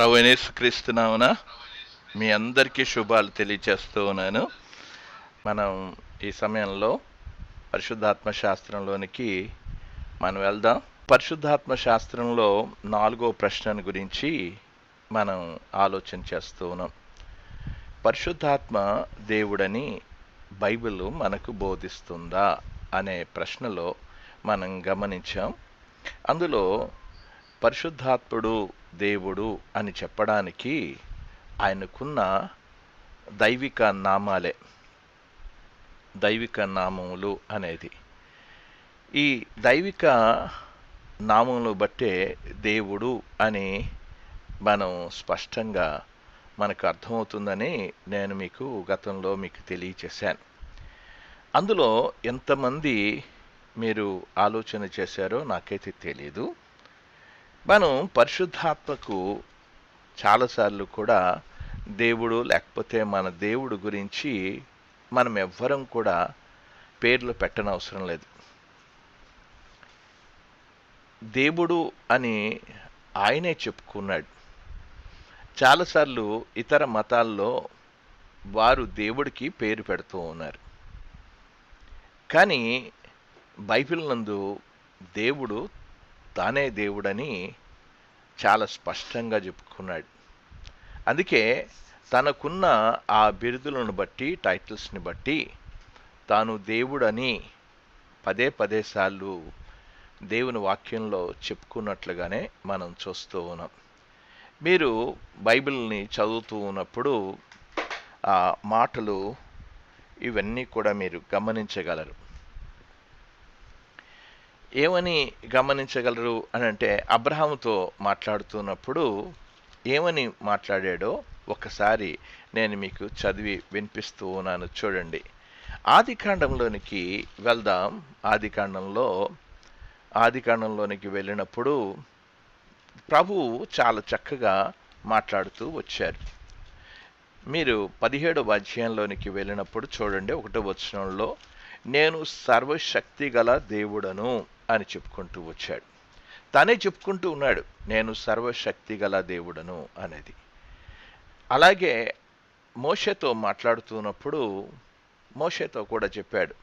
ప్రభు యేసుక్రీస్తు నామమున మీ అందరికీ శుభాలు తెలియచేస్తూ ఉన్నాను. మనం ఈ సమయంలో పరిశుద్ధాత్మ శాస్త్రంలోనికి మనం వెళ్దాం. పరిశుద్ధాత్మ శాస్త్రంలో 4వ ప్రశ్నను గురించి మనం ఆలోచన చేస్తూ ఉన్నాం. పరిశుద్ధాత్మ దేవుడని బైబిల్ మనకు బోధిస్తుందా అనే ప్రశ్నలో మనం గమనించాం. అందులో పరిశుద్ధాత్ముడు దేవుడు అని చెప్పడానికి ఆయనకున్న దైవిక నామాలే, దైవిక నామములు అనేది. ఈ దైవిక నామములు బట్టే దేవుడు అని మనం స్పష్టంగా మనకు అర్థమవుతుందని నేను మీకు గతంలో మీకు తెలియచేశాను. అందులో ఎంతమంది మీరు ఆలోచన చేశారో నాకైతే తెలియదు. మనం పరిశుద్ధాత్మకు చాలాసార్లు కూడా దేవుడు లేకపోతే మన దేవుడు గురించి మనం ఎవ్వరం కూడా పేర్లు పెట్టనవసరం లేదు. దేవుడు అని ఆయనే చెప్పుకున్నాడు. చాలాసార్లు ఇతర మతాల్లో వారు దేవుడికి పేరు పెడుతూ ఉన్నారు. కానీ బైబిల్ నందు దేవుడు తానే దేవుడని చాలా స్పష్టంగా చెప్పుకున్నాడు. అందుకే తనకున్న ఆ బిరుదులను బట్టి, టైటిల్స్ని బట్టి తాను దేవుడని పదే సార్లు దేవుని వాక్యంలో చెప్పుకున్నట్లుగానే మనం చూస్తూ ఉన్నాం. మీరు బైబిల్ని చదువుతూ ఉన్నప్పుడు ఆ మాటలు ఇవన్నీ కూడా మీరు గమనించగలరు. ఏమని గమనించగలరు అని అంటే, అబ్రహాముతో మాట్లాడుతున్నప్పుడు ఏమని మాట్లాడాడో ఒకసారి నేను మీకు చదివి వినిపిస్తూ ఉన్నాను, చూడండి. ఆదికాండంలోనికి వెళ్దాం. ఆదికాండంలోనికి వెళ్ళినప్పుడు ప్రభువు చాలా చక్కగా మాట్లాడుతూ వచ్చారు. మీరు 17వ అధ్యాయంలోనికి వెళ్ళినప్పుడు చూడండి, 1వ వచనంలో నేను సర్వశక్తి గల దేవుడను అని చెప్పుకుంటూ వచ్చాడు. తానే చెప్పుకుంటూ ఉన్నాడు, నేను సర్వశక్తి గల దేవుడను అనేది. అలాగే మోషేతో మాట్లాడుతున్నప్పుడు మోషేతో కూడా చెప్పాడు,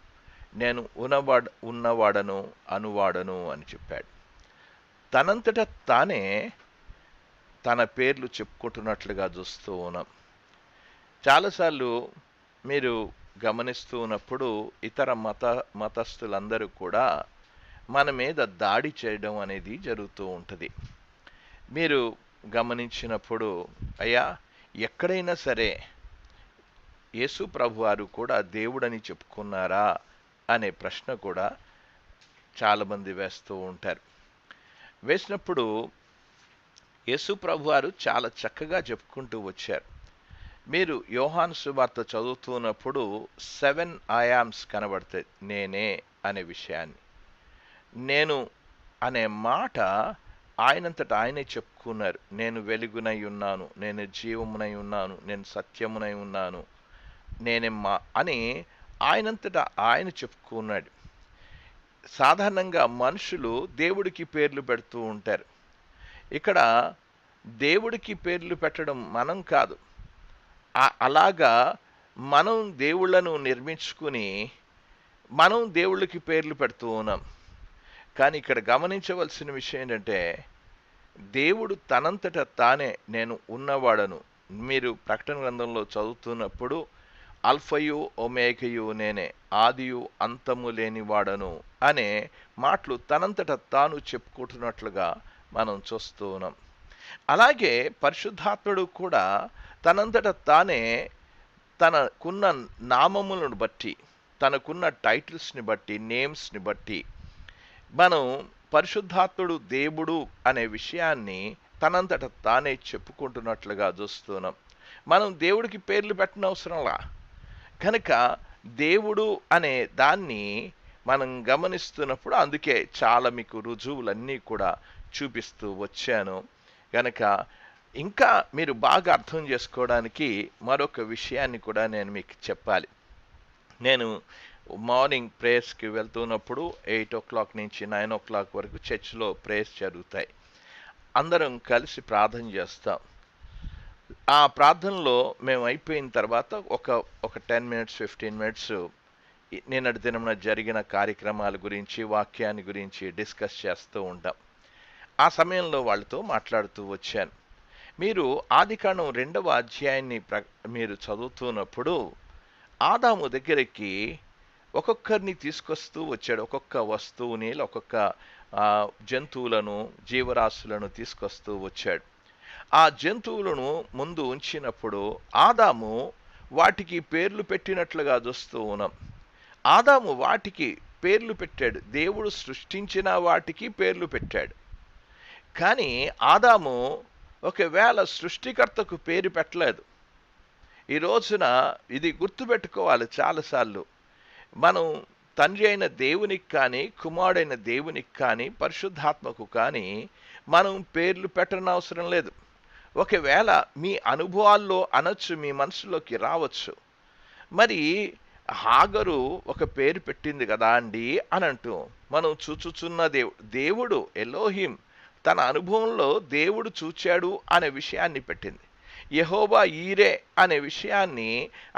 నేను ఉన్నవాడను అనువాడను అని చెప్పాడు. తనంతట తానే తన పేర్లు చెప్పుకుంటున్నట్లుగా చూస్తూ ఉన్నాం. చాలాసార్లు మీరు గమనిస్తూ ఉన్నప్పుడు ఇతర మతస్థులందరూ కూడా మన మీద దాడి చేయడం అనేది జరుగుతూ ఉంటుంది. మీరు గమనించినప్పుడు, అయ్యా, ఎక్కడైనా సరే యేసు ప్రభు వారు కూడా దేవుడని చెప్పుకున్నారా అనే ప్రశ్న కూడా చాలామంది వేస్తూ ఉంటారు. వేసినప్పుడు యేసు ప్రభు వారు చాలా చక్కగా చెప్పుకుంటూ వచ్చారు. మీరు యోహాను సువార్త చదువుతున్నప్పుడు 7 ఆయామ్స్ కనబడతాయి, నేనే అనే విషయాన్ని. నేను అనే మాట ఆయనంతటా ఆయనే చెప్పుకున్నారు. నేను వెలుగునై ఉన్నాను, నేను జీవమునై ఉన్నాను, నేను సత్యమునై ఉన్నాను, నేనేమ్మా అని ఆయనంతటా ఆయన చెప్పుకున్నాడు. సాధారణంగా మనుషులు దేవుడికి పేర్లు పెడుతూ ఉంటారు. ఇక్కడ దేవుడికి పేర్లు పెట్టడం మనం కాదు. అలాగా మనం దేవుళ్లను నిర్మించుకుని మనం దేవుళ్ళకి పేర్లు పెడుతూ ఉన్నాం. కానీ ఇక్కడ గమనించవలసిన విషయం ఏంటంటే, దేవుడు తనంతట తానే నేను ఉన్నవాడను. మీరు ప్రకటన గ్రంథంలో చదువుతున్నప్పుడు అల్ఫయు ఒమేగయు నేనే, ఆదియు అంతము లేనివాడను అనే మాటలు తనంతట తాను చెప్పుకుంటున్నట్లుగా మనం చూస్తూ ఉన్నాం. అలాగే పరిశుద్ధాత్ముడు కూడా తనంతట తానే తనకున్న నామములను బట్టి, తనకున్న టైటిల్స్ని బట్టి, నేమ్స్ని బట్టి మనం పరిశుద్ధాత్ముడు దేవుడు అనే విషయాన్ని తనంతట తానే చెప్పుకుంటున్నట్లుగా చూస్తున్నాం. మనం దేవుడికి పేర్లు పెట్టనవసరంలా. కనుక దేవుడు అనే దాన్ని మనం గమనిస్తున్నప్పుడు, అందుకే చాలా మీకు రుజువులన్నీ కూడా చూపిస్తూ వచ్చాను. కనుక ఇంకా మీరు బాగా అర్థం చేసుకోవడానికి మరొక విషయాన్ని కూడా నేను మీకు చెప్పాలి. నేను మార్నింగ్ ప్రేయర్స్కి వెళ్తున్నప్పుడు 8 నుంచి 9 వరకు చర్చ్లో ప్రేయర్స్ జరుగుతాయి. అందరం కలిసి ప్రార్థన చేస్తాం. ఆ ప్రార్థనలో మేము అయిపోయిన తర్వాత ఒక ఒక 10 మినిట్స్ 15 మినిట్స్ నిన్నటి దినమున జరిగిన కార్యక్రమాల గురించి వాక్యాన్ని గురించి డిస్కస్ చేస్తూ ఉంటాం. ఆ సమయంలో వాళ్ళతో మాట్లాడుతూ వచ్చాను. మీరు ఆదికాండం 2వ అధ్యాయాన్ని మీరు చదువుతున్నప్పుడు ఆదాము దగ్గరికి ఒక్కొక్కరిని తీసుకొస్తూ వచ్చాడు. ఒక్కొక్క వస్తువుని ఒక్కొక్క జంతువులను జీవరాశులను తీసుకొస్తూ వచ్చాడు. ఆ జంతువులను ముందు ఉంచినప్పుడు ఆదాము వాటికి పేర్లు పెట్టినట్లుగా చూస్తూ ఉన్నాం. ఆదాము వాటికి పేర్లు పెట్టాడు. దేవుడు సృష్టించిన వాటికి పేర్లు పెట్టాడు. కానీ ఆదాము ఒకవేళ సృష్టికర్తకు పేరు పెట్టలేదు. ఈ రోజున ఇది గుర్తుపెట్టుకోవాలి చాలాసార్లు. మనం తండ్రి అయిన దేవునికి కానీ కుమారుడైన దేవునికి కానీ పరిశుద్ధాత్మకు కానీ మనం పేర్లు పెట్టనవసరం లేదు. ఒకవేళ మీ అనుభవాల్లో అనొచ్చు, మీ మనసులోకి రావచ్చు, మరి హాగరు ఒక పేరు పెట్టింది కదా అండి అని అంటూ మనం చూచుచున్న దేవుడు ఎలోహిం తన అనుభవంలో దేవుడు చూచాడు అనే విషయాన్ని పెట్టింది. యెహోవా ఈరే అనే విషయాన్ని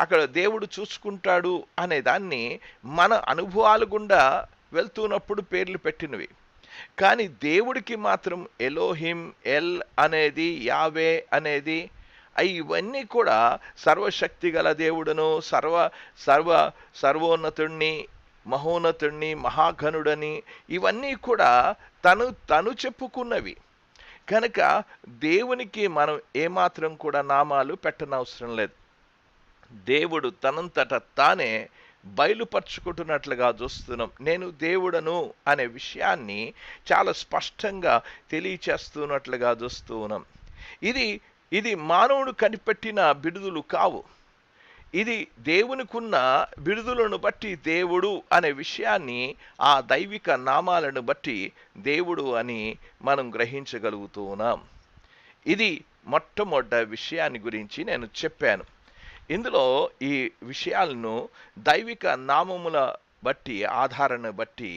అక్కడ దేవుడు చూసుకుంటాడు అనే దాన్ని మన అనుభవాలు గుండా వెళ్తున్నప్పుడు పేర్లు పెట్టినవి. కానీ దేవుడికి మాత్రం ఎలోహిం, ఎల్ అనేది, యావే అనేది, ఇవన్నీ కూడా సర్వశక్తి గల దేవుడను, సర్వోన్నతుణ్ణి, మహోన్నతుణ్ణి, మహాఘనుడని, ఇవన్నీ కూడా తను చెప్పుకున్నవి. కనుక దేవునికి మనం ఏమాత్రం కూడా నామాలు పెట్టనవసరం లేదు. దేవుడు తనంతట తానే బయలుపరుచుకుంటున్నట్లుగా చూస్తున్నాం. నేను దేవుడను అనే విషయాన్ని చాలా స్పష్టంగా తెలియచేస్తున్నట్లుగా చూస్తూ ఉన్నాం. ఇది మానవుడు కనిపెట్టిన బిడుదలు కావు. ఇది దేవునికున్న బిడుదలను బట్టి దేవుడు అనే విషయాన్ని, ఆ దైవిక నామాలను బట్టి దేవుడు అని మనం గ్రహించగలుగుతూ ఉన్నాం. ఇది మొట్టమొదటి విషయాన్ని గురించి నేను చెప్పాను. ఇందులో ఈ విషయాలను దైవిక నామముల బట్టి, ఆధారణ బట్టి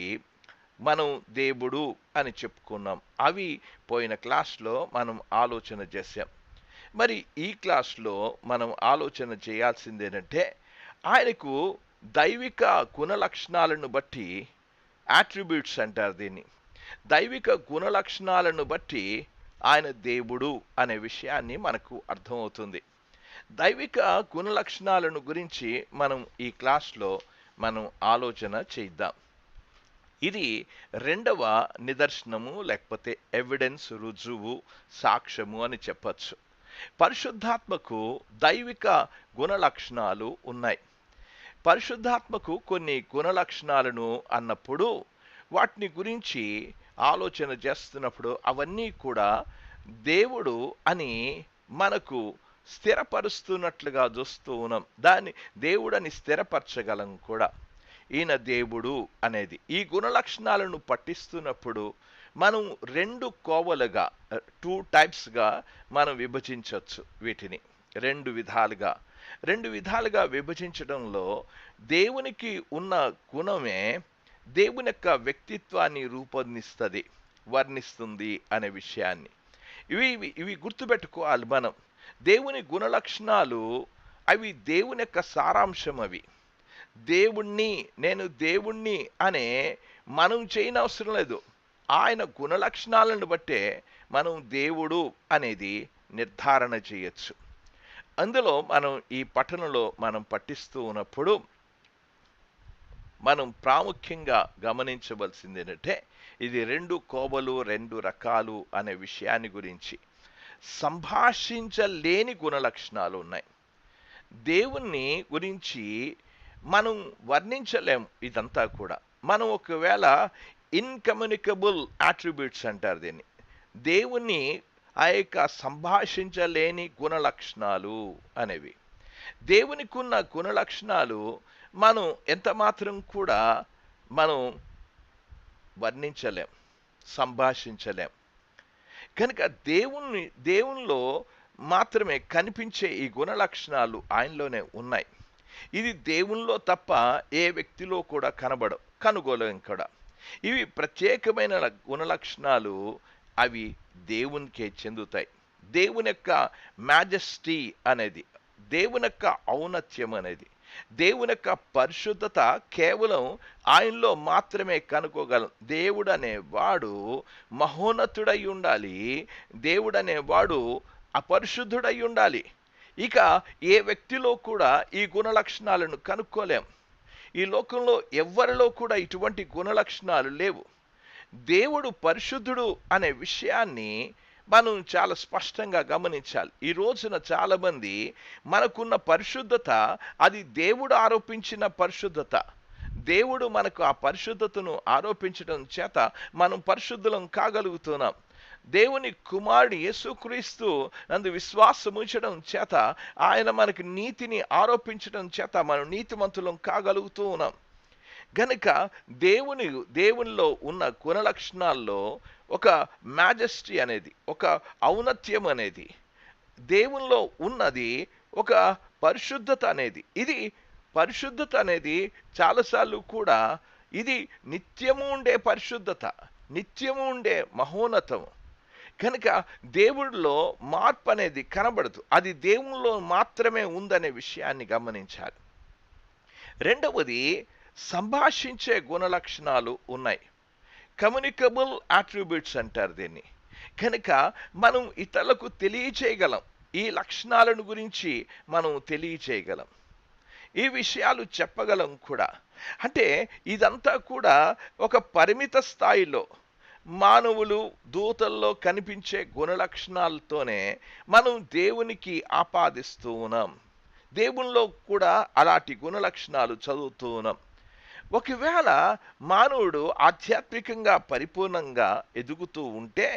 మనం దేవుడు అని చెప్పుకున్నాం. అవి పోయిన క్లాస్లో మనం ఆలోచన చేశాం. మరి ఈ క్లాస్లో మనం ఆలోచన చేయాల్సింది ఏంటంటే, ఆయనకు దైవిక గుణలక్షణాలను బట్టి, యాట్రిబ్యూట్స్ అంటారు దీన్ని, దైవిక గుణలక్షణాలను బట్టి ఆయన దేవుడు అనే విషయాన్ని మనకు అర్థమవుతుంది. దైవిక గుణలక్షణాలను గురించి మనం ఈ క్లాస్లో మనం ఆలోచన చేద్దాం. ఇది 2వ నిదర్శనము, లేకపోతే ఎవిడెన్స్, రుజువు, సాక్ష్యము అని చెప్పచ్చు. పరిశుద్ధాత్మకు దైవిక గుణలక్షణాలు ఉన్నాయి. పరిశుద్ధాత్మకు కొన్ని గుణలక్షణాలను అన్నప్పుడు, వాటిని గురించి ఆలోచన చేస్తున్నప్పుడు అవన్నీ కూడా దేవుడు అని మనకు స్థిరపరుస్తున్నట్లుగా చూస్తూ ఉన్నాం. దాన్ని దేవుడని స్థిరపరచగలం కూడా. ఈయన దేవుడు అనేది, ఈ గుణలక్షణాలను పట్టిస్తున్నప్పుడు మనం 2 కోవలుగా, 2 టైప్స్గా మనం విభజించవచ్చు. వీటిని 2 విధాలుగా విభజించడంలో దేవునికి ఉన్న గుణమే దేవుని యొక్క వ్యక్తిత్వాన్ని రూపొందిస్తుంది, వర్ణిస్తుంది అనే విషయాన్ని ఇవి గుర్తుపెట్టుకోవాలి మనం. దేవుని గుణలక్షణాలు అవి దేవుని యొక్క సారాంశం. అవి నేను దేవుణ్ణి అనే మనం చేయనవసరం లేదు. ఆయన గుణలక్షణాలను బట్టే మనం దేవుడు అనేది నిర్ధారణ చేయొచ్చు. అందులో మనం ఈ పఠనంలో మనం పఠిస్తూ ఉన్నప్పుడు మనం ప్రాముఖ్యంగా గమనించవలసింది ఏంటంటే, ఇది 2 కోవలు, 2 రకాలు అనే విషయాన్ని గురించి. సంభాషించలేని గుణలక్షణాలు ఉన్నాయి. దేవుణ్ణి గురించి మనం వర్ణించలేం. ఇదంతా కూడా మనం ఒకవేళ ఇన్కమ్యూనికబుల్ యాట్రిబ్యూట్స్ అంటారు దీన్ని. దేవుణ్ణి ఆ యొక్క సంభాషించలేని గుణలక్షణాలు అనేవి. దేవునికి ఉన్న గుణలక్షణాలు మనం ఎంత మాత్రం కూడా మనం వర్ణించలేం, సంభాషించలేం. కనుక దేవునిలో మాత్రమే కనిపించే ఈ గుణలక్షణాలు ఆయనలోనే ఉన్నాయి. ఇది దేవునిలో తప్ప ఏ వ్యక్తిలో కూడా కనుగోలేం కూడా. ఇవి ప్రత్యేకమైన గుణలక్షణాలు, అవి దేవునికే చెందుతాయి. దేవుని యొక్క మ్యాజెస్టీ అనేది, దేవుని యొక్క ఔన్నత్యం అనేది, దేవుని యొక్క పరిశుద్ధత కేవలం ఆయనలో మాత్రమే కనుక్కోగలం. దేవుడు అనేవాడు మహోన్నతుడై ఉండాలి, దేవుడు అనేవాడు అపరిశుద్ధుడై ఉండాలి. ఇక ఏ వ్యక్తిలో కూడా ఈ గుణ లక్షణాలను కనుక్కోలేం. ఈ లోకంలో ఎవ్వరిలో కూడా ఇటువంటి గుణ లక్షణాలు లేవు. దేవుడు పరిశుద్ధుడు అనే విషయాన్ని మనం చాలా స్పష్టంగా గమనించాలి. ఈ రోజున చాలామంది మనకున్న పరిశుద్ధత అది దేవుడు ఆరోపించిన పరిశుద్ధత. దేవుడు మనకు ఆ పరిశుద్ధతను ఆరోపించడం చేత మనం పరిశుద్ధులం కాగలుగుతున్నాం. దేవుని కుమారుడు యేసుక్రీస్తు నందు విశ్వాసం ఉంచడం చేత ఆయన మనకు నీతిని ఆరోపించడం చేత మనం నీతిమంతులం కాగలుగుతూ ఉన్నాం. గనుక దేవునిలో ఉన్న గుణ లక్షణాల్లో ఒక మ్యాజెస్టీ అనేది, ఒక ఔన్నత్యం అనేది, దేవునిలో ఉన్నది ఒక పరిశుద్ధత అనేది. ఇది పరిశుద్ధత అనేది చాలాసార్లు కూడా ఇది నిత్యము ఉండే పరిశుద్ధత, నిత్యము ఉండే మహోన్నతము. కనుక దేవుడిలో మార్పు అనేది కనబడదు, అది దేవునిలో మాత్రమే ఉందనే విషయాన్ని గమనించాలి. రెండవది, సంభాషించే గుణ లక్షణాలు ఉన్నాయి. కమ్యూనికబుల్ అట్రిబ్యూట్స్ అంటారు దీన్ని. కనుక మనం ఇతరులకు తెలియచేయగలం, ఈ లక్షణాలను గురించి మనం తెలియచేయగలం, ఈ విషయాలు చెప్పగలం కూడా. అంటే ఇదంతా కూడా ఒక పరిమిత స్థాయిలో మానవులు దూతల్లో కనిపించే గుణ లక్షణాలతోనే మనం దేవునికి ఆపాదిస్తూ ఉన్నాం. దేవునిలో కూడా అలాంటి గుణ లక్షణాలు చదువుతూ ఉన్నాం. ఒకవేళ మానవుడు ఆధ్యాత్మికంగా పరిపూర్ణంగా ఎదుగుతూ ఉంటే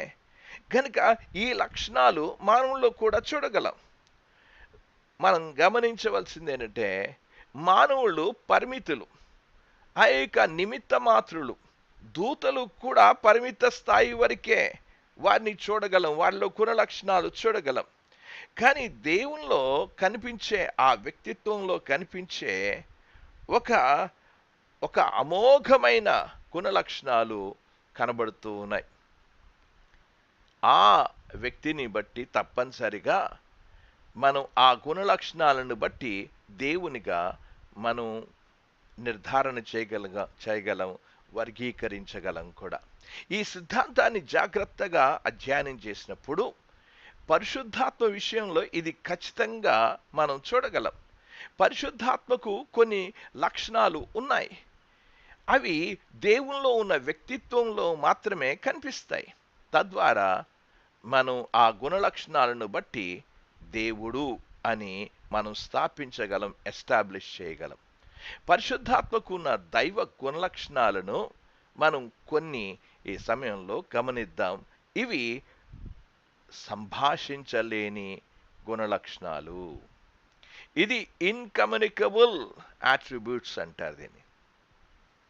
కనుక ఈ లక్షణాలు మానవుల్లో కూడా చూడగలం. మనం గమనించవలసింది ఏంటంటే, మానవులు పరిమితులు, ఆ యొక్క నిమిత్త మాత్రులు. దూతలు కూడా పరిమిత స్థాయి వరకే వారిని చూడగలం, వారిలో గుణ లక్షణాలు చూడగలం. కానీ దేవునిలో కనిపించే, ఆ వ్యక్తిత్వంలో కనిపించే ఒక అమోఘమైన గుణ లక్షణాలు కనబడుతూ ఉన్నాయి. ఆ వ్యక్తిని బట్టి తప్పనిసరిగా మనం ఆ గుణ లక్షణాలను బట్టి దేవునిగా మనం నిర్ధారణ చేయగలం, వర్గీకరించగలం కూడా. ఈ సిద్ధాంతాన్ని జాగ్రత్తగా అధ్యయనం చేసినప్పుడు పరిశుద్ధాత్మ విషయంలో ఇది ఖచ్చితంగా మనం చూడగలం. పరిశుద్ధాత్మకు కొన్ని లక్షణాలు ఉన్నాయి, అవి దేవునిలో ఉన్న వ్యక్తిత్వంలో మాత్రమే కనిపిస్తాయి. తద్వారా మనం ఆ గుణ లక్షణాలను బట్టి దేవుడు అని మనం స్థాపించగలం, ఎస్టాబ్లిష్ చేయగలం. పరిశుద్ధాత్మకు ఉన్న దైవ గుణ లక్షణాలను మనం కొన్ని ఈ సమయంలో గమనిద్దాం. ఇవి సంభాషించలేని గుణ లక్షణాలు. ఇది ఇన్కమ్యూనికబుల్ అట్రిబ్యూట్స్ అంటారు దీన్ని.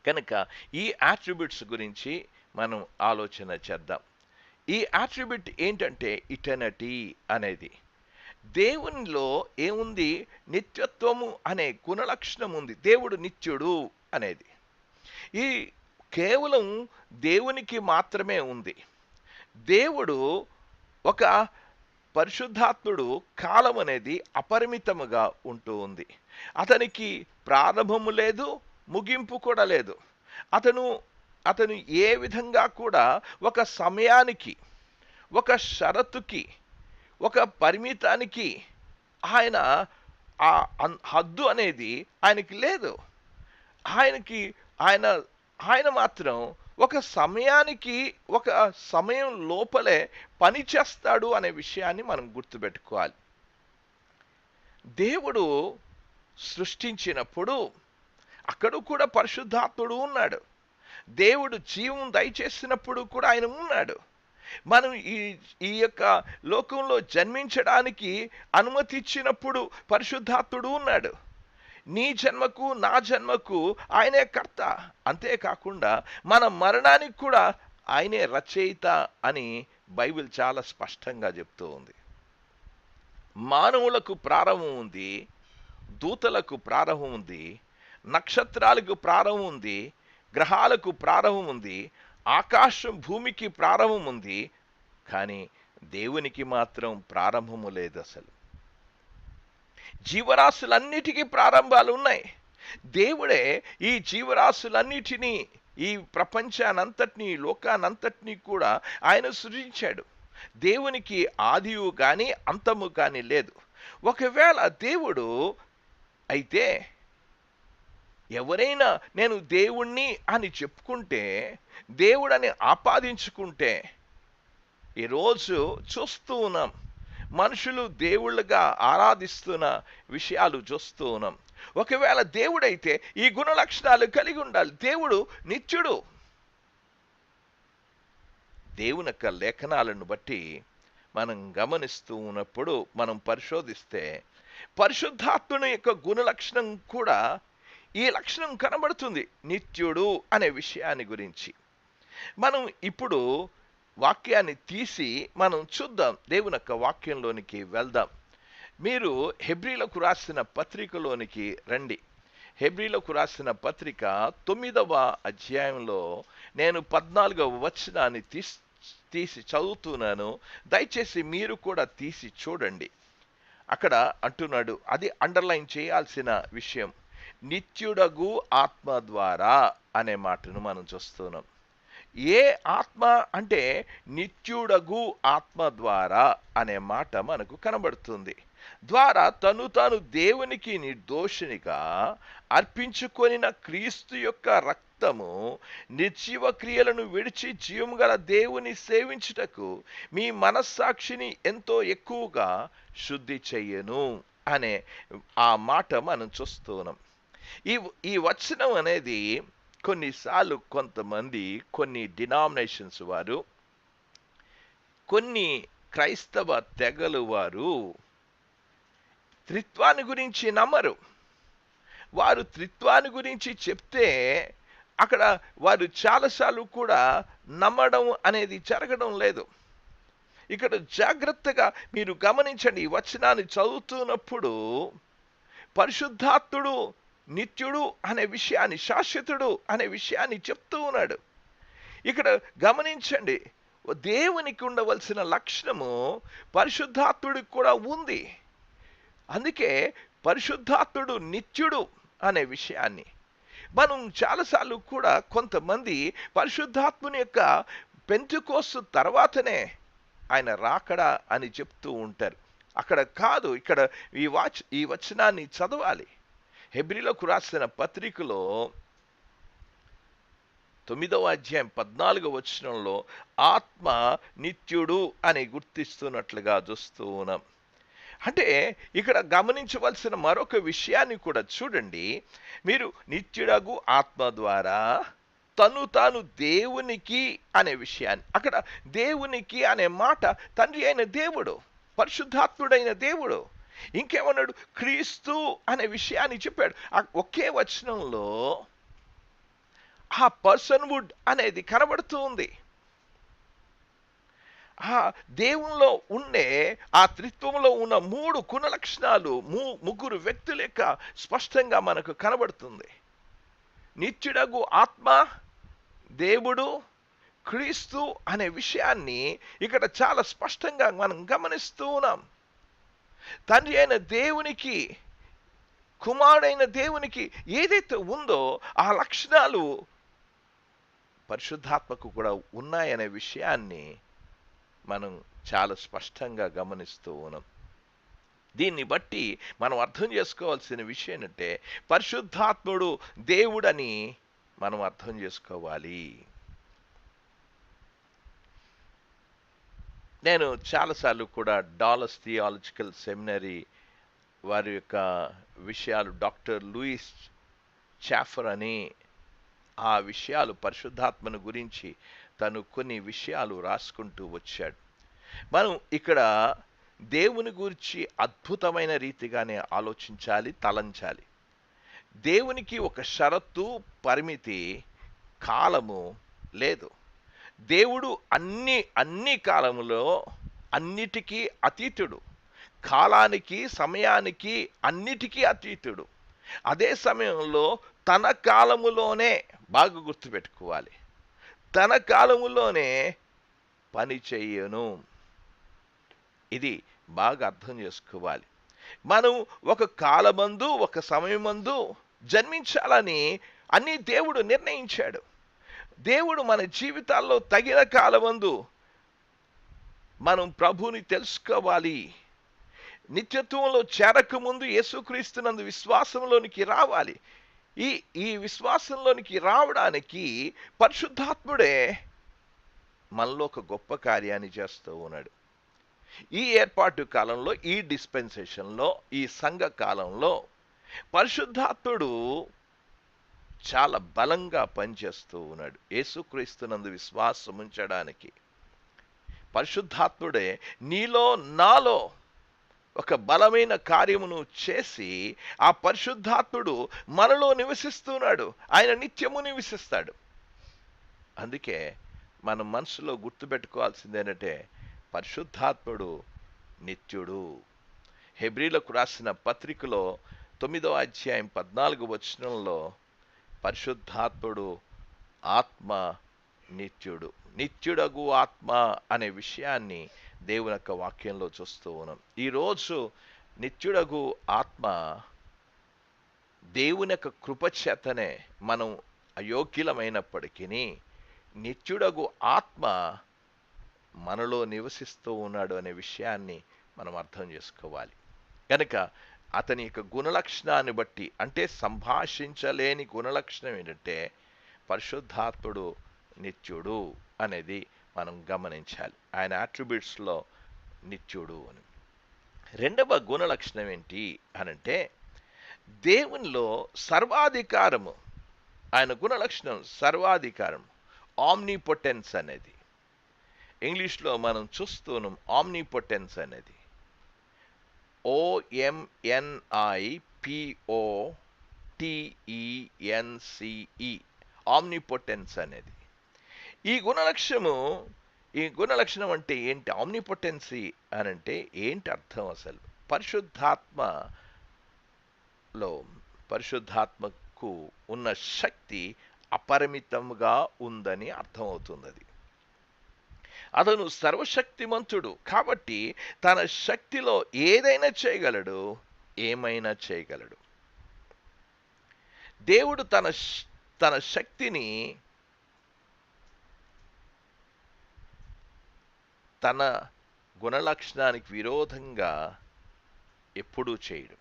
కనుక ఈ అట్రిబ్యూట్స్ గురించి మనం ఆలోచన చేద్దాం. ఈ అట్రిబ్యూట్ ఏంటంటే ఇటర్నిటీ అనేది. దేవునిలో ఏముంది? నిత్యత్వము అనే గుణలక్షణం ఉంది. దేవుడు నిత్యుడు అనేది ఈ కేవలం దేవునికి మాత్రమే ఉంది. దేవుడు ఒక పరిశుద్ధాత్ముడు కాలం అనేది అపరిమితముగా ఉంటూ ఉంది. అతనికి ప్రారంభము లేదు, ముగింపు కూడా లేదు. అతను ఏ విధంగా కూడా ఒక సమయానికి, ఒక షరతుకి, ఒక పరిమితానికి ఆయన ఆ హద్దు అనేది ఆయనకి లేదు. ఆయన మాత్రం ఒక సమయానికి, ఒక సమయం లోపలే పని చేస్తాడు అనే విషయాన్ని మనం గుర్తుపెట్టుకోవాలి. దేవుడు సృష్టించినప్పుడు అక్కడ కూడా పరిశుద్ధాత్ముడు ఉన్నాడు. దేవుడు జీవం దయచేసినప్పుడు కూడా ఆయన ఉన్నాడు. మనం ఈ యొక్క లోకంలో జన్మించడానికి అనుమతి ఇచ్చినప్పుడు పరిశుద్ధాత్ముడు ఉన్నాడు. నీ జన్మకు, నా జన్మకు ఆయనే కర్త. అంతేకాకుండా మన మరణానికి కూడా ఆయనే రచయిత అని బైబిల్ చాలా స్పష్టంగా చెప్తూ ఉంది. మానవులకు ప్రారంభం ఉంది, దూతలకు ప్రారంభం ఉంది, నక్షత్రాలకు ప్రారంభం ఉంది, గ్రహాలకు ప్రారంభం ఉంది, ఆకాశం భూమికి ప్రారంభం ఉంది. కానీ దేవునికి మాత్రం ప్రారంభము లేదు. అసలు జీవరాశులన్నిటికీ ప్రారంభాలు ఉన్నాయి. దేవుడే ఈ జీవరాశులన్నిటినీ, ఈ ప్రపంచానంతటినీ, లోకానంతటినీ కూడా ఆయన సృజించాడు. దేవునికి ఆదియు కానీ అంతము కానీ లేదు. ఒకవేళ దేవుడు అయితే ఎవరైనా నేను దేవుణ్ణి అని చెప్పుకుంటే, దేవుడని ఆపాదించుకుంటే, ఈరోజు చూస్తూ ఉన్నాం, మనుషులు దేవుళ్ళుగా ఆరాధిస్తున్న విషయాలు చూస్తూ ఉన్నాం. ఒకవేళ దేవుడైతే ఈ గుణ లక్షణాలు కలిగి ఉండాలి. దేవుడు నిత్యుడు. దేవుని యొక్క లేఖనాలను బట్టి మనం గమనిస్తూ ఉన్నప్పుడు, మనం పరిశోధిస్తే పరిశుద్ధాత్ముని యొక్క గుణ లక్షణం కూడా ఈ లక్షణం కనబడుతుంది, నిత్యుడు అనే విషయాన్ని గురించి. మనం ఇప్పుడు వాక్యాన్ని తీసి మనం చూద్దాం, దేవుని యొక్క వాక్యంలోనికి వెళ్దాం. మీరు హెబ్రీలకు రాసిన పత్రికలోనికి రండి. హెబ్రీలకు రాసిన పత్రిక 9వ అధ్యాయంలో నేను 14వ వచనాన్ని తీసి చదువుతున్నాను. దయచేసి మీరు కూడా తీసి చూడండి. అక్కడ అంటున్నాడు, అది అండర్లైన్ చేయాల్సిన విషయం, నిత్యుడగు ఆత్మ ద్వారా అనే మాటను మనం చూస్తున్నాం. ఏ ఆత్మ అంటే నిత్యుడగు ఆత్మ ద్వారా అనే మాట మనకు కనబడుతుంది. ద్వారా తాను దేవునికి నిర్దోషినిగా అర్పించుకొనిన క్రీస్తు యొక్క రక్తము నిర్జీవ క్రియలను విడిచి జీవము గల దేవుని సేవించుటకు మీ మనస్సాక్షిని ఎంతో ఎక్కువగా శుద్ధి చెయ్యను అనే ఆ మాట మనం చూస్తున్నాం. ఈ వచనం అనేది కొన్నిసార్లు కొంతమంది, కొన్ని డినామినేషన్స్ వారు, కొన్ని క్రైస్తవ తెగలు వారు త్రిత్వాన్ని గురించి నమ్మరు. వారు త్రిత్వాన్ని గురించి చెప్తే అక్కడ వారు చాలాసార్లు కూడా నమ్మడం అనేది జరగడం లేదు. ఇక్కడ జాగ్రత్తగా మీరు గమనించండి. ఈ వచనాన్ని చదువుతున్నప్పుడు పరిశుద్ధాత్ముడు నిత్యుడు అనే విషయాన్ని, శాశ్వతుడు అనే విషయాన్ని చెప్తూ ఉన్నాడు. ఇక్కడ గమనించండి, దేవునికి ఉండవలసిన లక్షణము పరిశుద్ధాత్ముడికి కూడా ఉంది. అందుకే పరిశుద్ధాత్ముడు నిత్యుడు అనే విషయాన్ని మనం చాలాసార్లు కూడా కొంతమంది పరిశుద్ధాత్ముని యొక్క పెంతెకోస్తు తర్వాతనే ఆయన రాకడా అని చెప్తూ ఉంటారు. అక్కడ కాదు, ఇక్కడ ఈ వచనాన్ని చదవాలి. హెబ్రీలకు రాసిన పత్రికలో 9వ అధ్యాయం 14వ వచనంలో ఆత్మ నిత్యుడు అని గుర్తిస్తున్నట్లుగా చూస్తూ ఉన్నాం. అంటే ఇక్కడ గమనించవలసిన మరొక విషయాన్ని కూడా చూడండి. మీరు నిత్యుడగు ఆత్మ ద్వారా తాను దేవునికి అనే విషయాన్ని, అక్కడ దేవునికి అనే మాట తండ్రి అయిన దేవుడు, పరిశుద్ధాత్ముడైన దేవుడు. ఇంకేమన్నాడు? క్రీస్తు అనే విషయాన్ని చెప్పాడు. ఒకే వచనంలో ఆ పర్సన్వుడ్ అనేది కనబడుతూ ఉంది. ఆ దేవునిలో ఉండే ఆ త్రిత్వంలో ఉన్న 3 గుణ లక్షణాలు, ముగ్గురు వ్యక్తుల యొక్క స్పష్టంగా మనకు కనబడుతుంది. నిత్యుడగు ఆత్మ, దేవుడు, క్రీస్తు అనే విషయాన్ని ఇక్కడ చాలా స్పష్టంగా మనం గమనిస్తూ ఉన్నాం. తండ్రి అయిన దేవునికి, కుమారుడైన దేవునికి ఏదైతే ఉందో ఆ లక్షణాలు పరిశుద్ధాత్మకు కూడా ఉన్నాయనే విషయాన్ని మనం చాలా స్పష్టంగా గమనిస్తూ ఉన్నాం. దీన్ని బట్టి మనం అర్థం చేసుకోవాల్సిన విషయం ఏంటంటే, పరిశుద్ధాత్ముడు దేవుడని మనం అర్థం చేసుకోవాలి. నేను చాలాసార్లు కూడా డాలస్ థియాలజికల్ సెమినరీ వారి యొక్క విషయాలు, డాక్టర్ లూయిస్ చాఫర్ అని ఆ విషయాలు పరిశుద్ధాత్మను గురించి తను కొన్ని విషయాలు రాసుకుంటూ వచ్చాడు. మనం ఇక్కడ దేవుని గురించి అద్భుతమైన రీతిగానే ఆలోచించాలి, తలంచాలి. దేవునికి ఒక షరతు, పరిమితి, కాలము లేదు. దేవుడు అన్ని కాలములో అన్నిటికీ అతీతుడు. కాలానికి, సమయానికి, అన్నిటికీ అతీతుడు. అదే సమయంలో తన కాలములోనే, బాగా గుర్తుపెట్టుకోవాలి, తన కాలములోనే పని చెయ్యను. ఇది బాగా అర్థం చేసుకోవాలి. మనం ఒక కాలమందు, ఒక సమయమందు జన్మించాలని అన్ని దేవుడు నిర్ణయించాడు. దేవుడు మన జీవితాల్లో తగిన కాలమందు మనం ప్రభువుని తెలుసుకోవాలి. నిత్యత్వంలో చేరకముందు యేసుక్రీస్తునందు విశ్వాసంలోనికి రావాలి. ఈ ఈ విశ్వాసంలోనికి రావడానికి పరిశుద్ధాత్ముడే మనలో ఒక గొప్ప కార్యాన్ని చేస్తూ ఉన్నాడు. ఈ ఏర్పాటు కాలంలో, ఈ డిస్పెన్సేషన్లో, ఈ సంఘ కాలంలో పరిశుద్ధాత్ముడు చాలా బలంగా పనిచేస్తూ ఉన్నాడు. యేసుక్రీస్తునందు విశ్వాసం ఉంచడానికి పరిశుద్ధాత్ముడే నీలో నాలో ఒక బలమైన కార్యమును చేసి ఆ పరిశుద్ధాత్ముడు మనలో నివసిస్తున్నాడు. ఆయన నిత్యము నివసిస్తాడు. అందుకే మన మనసులో గుర్తుపెట్టుకోవాల్సింది ఏంటంటే పరిశుద్ధాత్ముడు నిత్యుడు. హెబ్రీలకు రాసిన పత్రికలో 9వ అధ్యాయం 14వ వచనంలో పరిశుద్ధాత్ముడు ఆత్మ నిత్యుడు, నిత్యుడగు ఆత్మ అనే విషయాన్ని దేవుని యొక్క వాక్యంలో చూస్తూ ఉన్నాం. ఈరోజు నిత్యుడగు ఆత్మ దేవుని యొక్క కృపచేతనే మనం అయోగ్యులమైనప్పటికీ నిత్యుడగు ఆత్మ మనలో నివసిస్తూ ఉన్నాడు అనే విషయాన్ని మనం అర్థం చేసుకోవాలి. కనుక అతని యొక్క గుణలక్షణాన్ని బట్టి, అంటే సంభాషించలేని గుణలక్షణం ఏంటంటే పరిశుద్ధాత్ముడు నిత్యుడు అనేది మనం గమనించాలి. ఆయన అట్రిబ్యూట్స్లో నిత్యుడు అని. రెండవ గుణలక్షణం ఏంటి అనంటే దేవునిలో సర్వాధికారము. ఆయన గుణలక్షణం సర్వాధికారం, ఆమ్నిపొటెన్స్ అనేది. ఇంగ్లీష్లో మనం చూస్తున్నాం ఆమ్నిపొటెన్స్ అనేది OMNIPOTENCE, ఆమ్నిపొటెన్స్ అనేది. ఈ గుణలక్షణం అంటే ఏంటి? ఆమ్నిపొటెన్సీ అని అంటే ఏంటి అర్థం? అసలు పరిశుద్ధాత్మకు ఉన్న శక్తి అపరిమితంగా ఉందని అర్థమవుతుంది. అది అతను సర్వశక్తిమంతుడు కాబట్టి తన శక్తిలో ఏదైనా చేయగలడు, ఏమైనా చేయగలడు. దేవుడు తన శక్తిని తన గుణలక్షణానికి విరోధంగా ఎప్పుడూ చేయడు.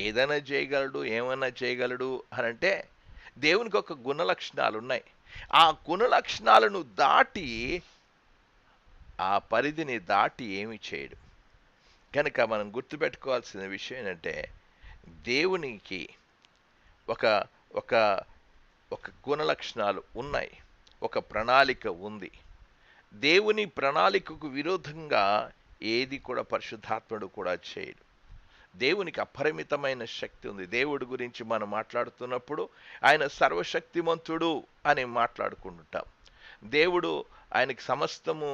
ఏదైనా చేయగలడు, ఏమైనా చేయగలడు అని అంటే దేవునికి ఒక గుణలక్షణాలు ఉన్నాయి. ఆ గుణలక్షణాలను దాటి, ఆ పరిధిని దాటి ఏమి చేయడు. కనుక మనం గుర్తుపెట్టుకోవాల్సిన విషయం ఏంటంటే దేవునికి ఒక ఒక ఒక గుణలక్షణాలు ఉన్నాయి, ఒక ప్రణాళిక ఉంది. దేవుని ప్రణాళికకు విరోధంగా ఏది కూడా పరిశుద్ధాత్ముడు కూడా చేయడు. దేవునికి అపరిమితమైన శక్తి ఉంది. దేవుడి గురించి మనం మాట్లాడుతున్నప్పుడు ఆయన సర్వశక్తిమంతుడు అని మాట్లాడుకుంటాం. దేవుడు, ఆయనకి సమస్తము,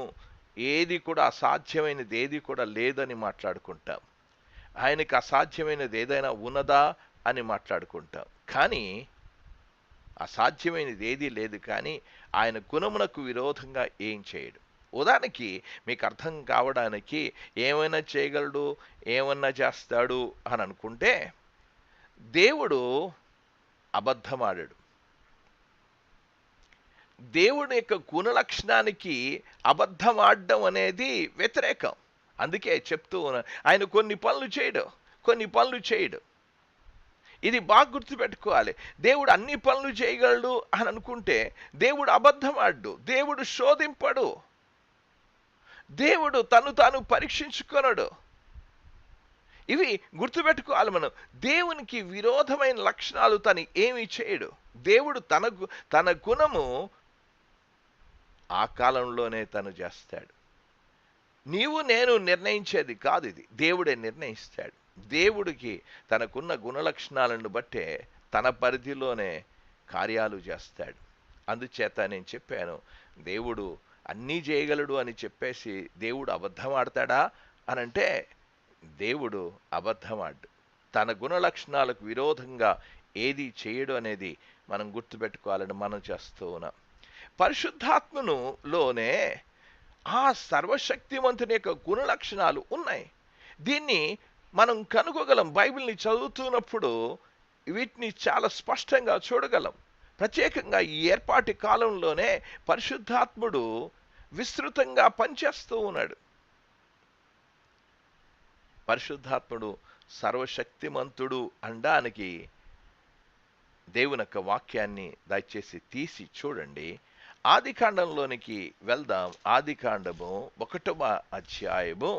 ఏది కూడా అసాధ్యమైనది ఏది కూడా లేదని మాట్లాడుకుంటాం. ఆయనకి అసాధ్యమైనది ఏదైనా ఉన్నదా అని మాట్లాడుకుంటాం. కానీ అసాధ్యమైనది ఏదీ లేదు. కానీ ఆయన గుణమునకు విరోధంగా ఏం చేయడు. ఉదాహరణకి మీకు అర్థం కావడానికి ఏమైనా చేయగలడు, ఏమన్నా చేస్తాడు అని అనుకుంటే దేవుడు అబద్ధమాడాడు. దేవుడి యొక్క గుణలక్షణానికి అబద్ధం ఆడడం అనేది వ్యతిరేకం. అందుకే చెప్తూ ఆయన కొన్ని పనులు చేయడు. ఇది బాగా గుర్తుపెట్టుకోవాలి. దేవుడు అన్ని పనులు చేయగలడు అని అనుకుంటే దేవుడు అబద్ధం ఆడు, దేవుడు శోధింపడు, దేవుడు తాను పరీక్షించుకొనడు. ఇవి గుర్తుపెట్టుకోవాలి మనం. దేవునికి విరోధమైన లక్షణాలు తను ఏమీ చేయడు. దేవుడు తన గుణము ఆ కాలంలోనే తను చేస్తాడు. నీవు నేను నిర్ణయించేది కాదు, ఇది దేవుడే నిర్ణయిస్తాడు. దేవుడికి తనకున్న గుణలక్షణాలను బట్టే తన పరిధిలోనే కార్యాలు చేస్తాడు. అందుచేత నేను చెప్పాను, దేవుడు అన్నీ చేయగలడు అని చెప్పేసి దేవుడు అబద్ధం ఆడతాడా అని అంటే దేవుడు అబద్ధమాడు. తన గుణలక్షణాలకు విరోధంగా ఏది చేయడు అనేది మనం గుర్తుపెట్టుకోవాలని మనం చేస్తూ ఉన్నాం. పరిశుద్ధాత్మలోనే ఆ సర్వశక్తివంతుని యొక్క గుణ లక్షణాలు ఉన్నాయి. దీన్ని మనం కనుగొగలం. బైబిల్ని చదువుతున్నప్పుడు వీటిని చాలా స్పష్టంగా చూడగలం. ప్రత్యేకంగా ఈ ఏర్పాటి కాలంలోనే పరిశుద్ధాత్ముడు విస్తృతంగా పనిచేస్తూ ఉన్నాడు. పరిశుద్ధాత్ముడు సర్వశక్తిమంతుడు అనడానికి దేవుని యొక్క వాక్యాన్ని దయచేసి తీసి చూడండి. ఆదికాండంలోనికి వెళ్దాం. ఆదికాండము 1వ అధ్యాయము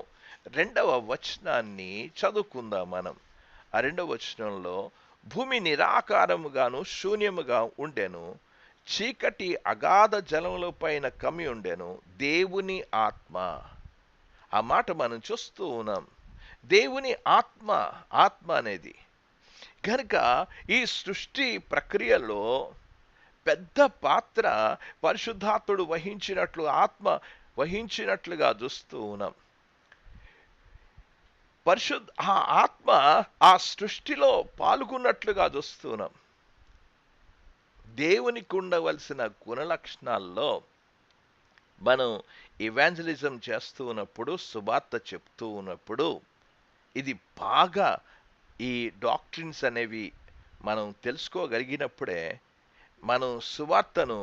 2వ వచనాన్ని చదువుకుందాం మనం. ఆ 2వ వచనంలో, భూమి నిరాకారముగాను శూన్యముగా ఉండెను, చీకటి అగాధ జలముల పైన కమ్మి ఉండెను, దేవుని ఆత్మ. ఆ మాట మనం చూస్తూ ఉన్నాం. దేవుని ఆత్మ, ఆత్మ అనేది కనుక ఈ సృష్టి ప్రక్రియలో పెద్ద పాత్ర పరిశుద్ధాత్ముడు వహించినట్లు, ఆత్మ వహించినట్లుగా చూస్తూ ఉన్నాం. ఆ ఆత్మ ఆ సృష్టిలో పాల్గొన్నట్లుగా చూస్తున్నాం. దేవునికి ఉండవలసిన గుణలక్షణాల్లో మనం ఇవాంజలిజం చేస్తూ ఉన్నప్పుడు, సువార్త చెప్తూ ఉన్నప్పుడు, ఇది బాగా ఈ డాక్ట్రిన్స్ అనేవి మనం తెలుసుకోగలిగినప్పుడే మనం సువార్తను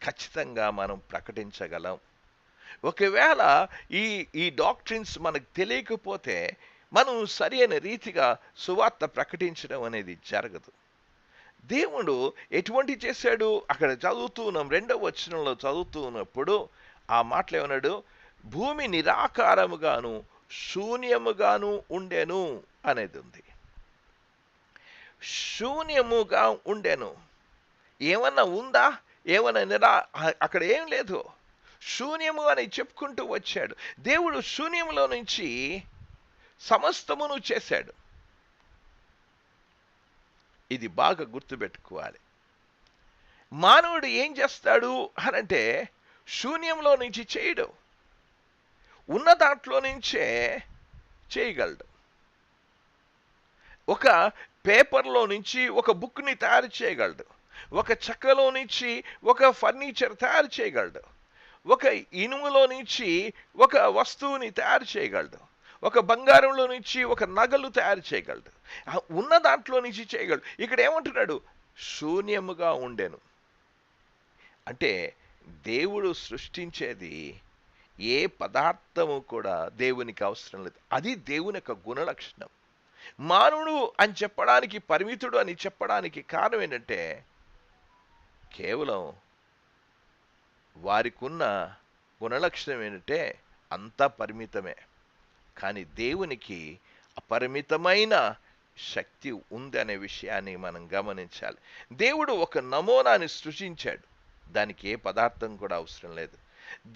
ఖచ్చితంగా మనం ప్రకటించగలం. ఒకవేళ ఈ డాక్ట్రిన్స్ మనకు తెలియకపోతే మనం సరైన రీతిగా సువార్త ప్రకటించడం అనేది జరగదు. దేవుడు ఎటువంటి చేశాడు? అక్కడ చదువుతూ ఉన్నాం, 2వ వచనంలో చదువుతూ ఉన్నప్పుడు ఆ మాటలు ఏమన్నాడు? భూమి నిరాకారముగాను శూన్యముగాను ఉండెను అనేది ఉంది. శూన్యముగా ఉండెను. ఏమన్నా ఉందా? ఏమన్నా అక్కడ ఏం లేదు. శూన్యము అని చెప్పుకుంటూ వచ్చాడు. దేవుడు శూన్యములో నుంచి సమస్తమును చేశాడు. ఇది బాగా గుర్తుపెట్టుకోవాలి. మానవుడు ఏం చేస్తాడు అనంటే శూన్యంలో నుంచి చేయడు, ఉన్న దాంట్లో నుంచే చేయగలడు. ఒక పేపర్లో నుంచి ఒక బుక్ని తయారు చేయగలడు, ఒక చెక్కలో నుంచి ఒక ఫర్నిచర్ తయారు చేయగలడు, ఒక ఇనుములో నుంచి ఒక వస్తువుని తయారు చేయగలడు, ఒక బంగారంలో నుంచి ఒక నగలు తయారు చేయగలడు, ఉన్న దాంట్లో నుంచి చేయగలడు. ఇక్కడ ఏమంటున్నాడు? శూన్యముగా ఉండెను. అంటే దేవుడు సృష్టించేది ఏ పదార్థము కూడా దేవునికి అవసరం లేదు. అది దేవుని యొక్క గుణలక్షణం. మానవుడు అని చెప్పడానికి, పరిమితుడు అని చెప్పడానికి కారణం ఏంటంటే కేవలం వారికి ఉన్న గుణలక్షణం ఏంటంటే అంతా పరిమితమే. కానీ దేవునికి అపరిమితమైన శక్తి ఉంది అనే విషయాన్ని మనం గమనించాలి. దేవుడు ఒక నమూనాని సృష్టించాడు, దానికి ఏ పదార్థం కూడా అవసరం లేదు.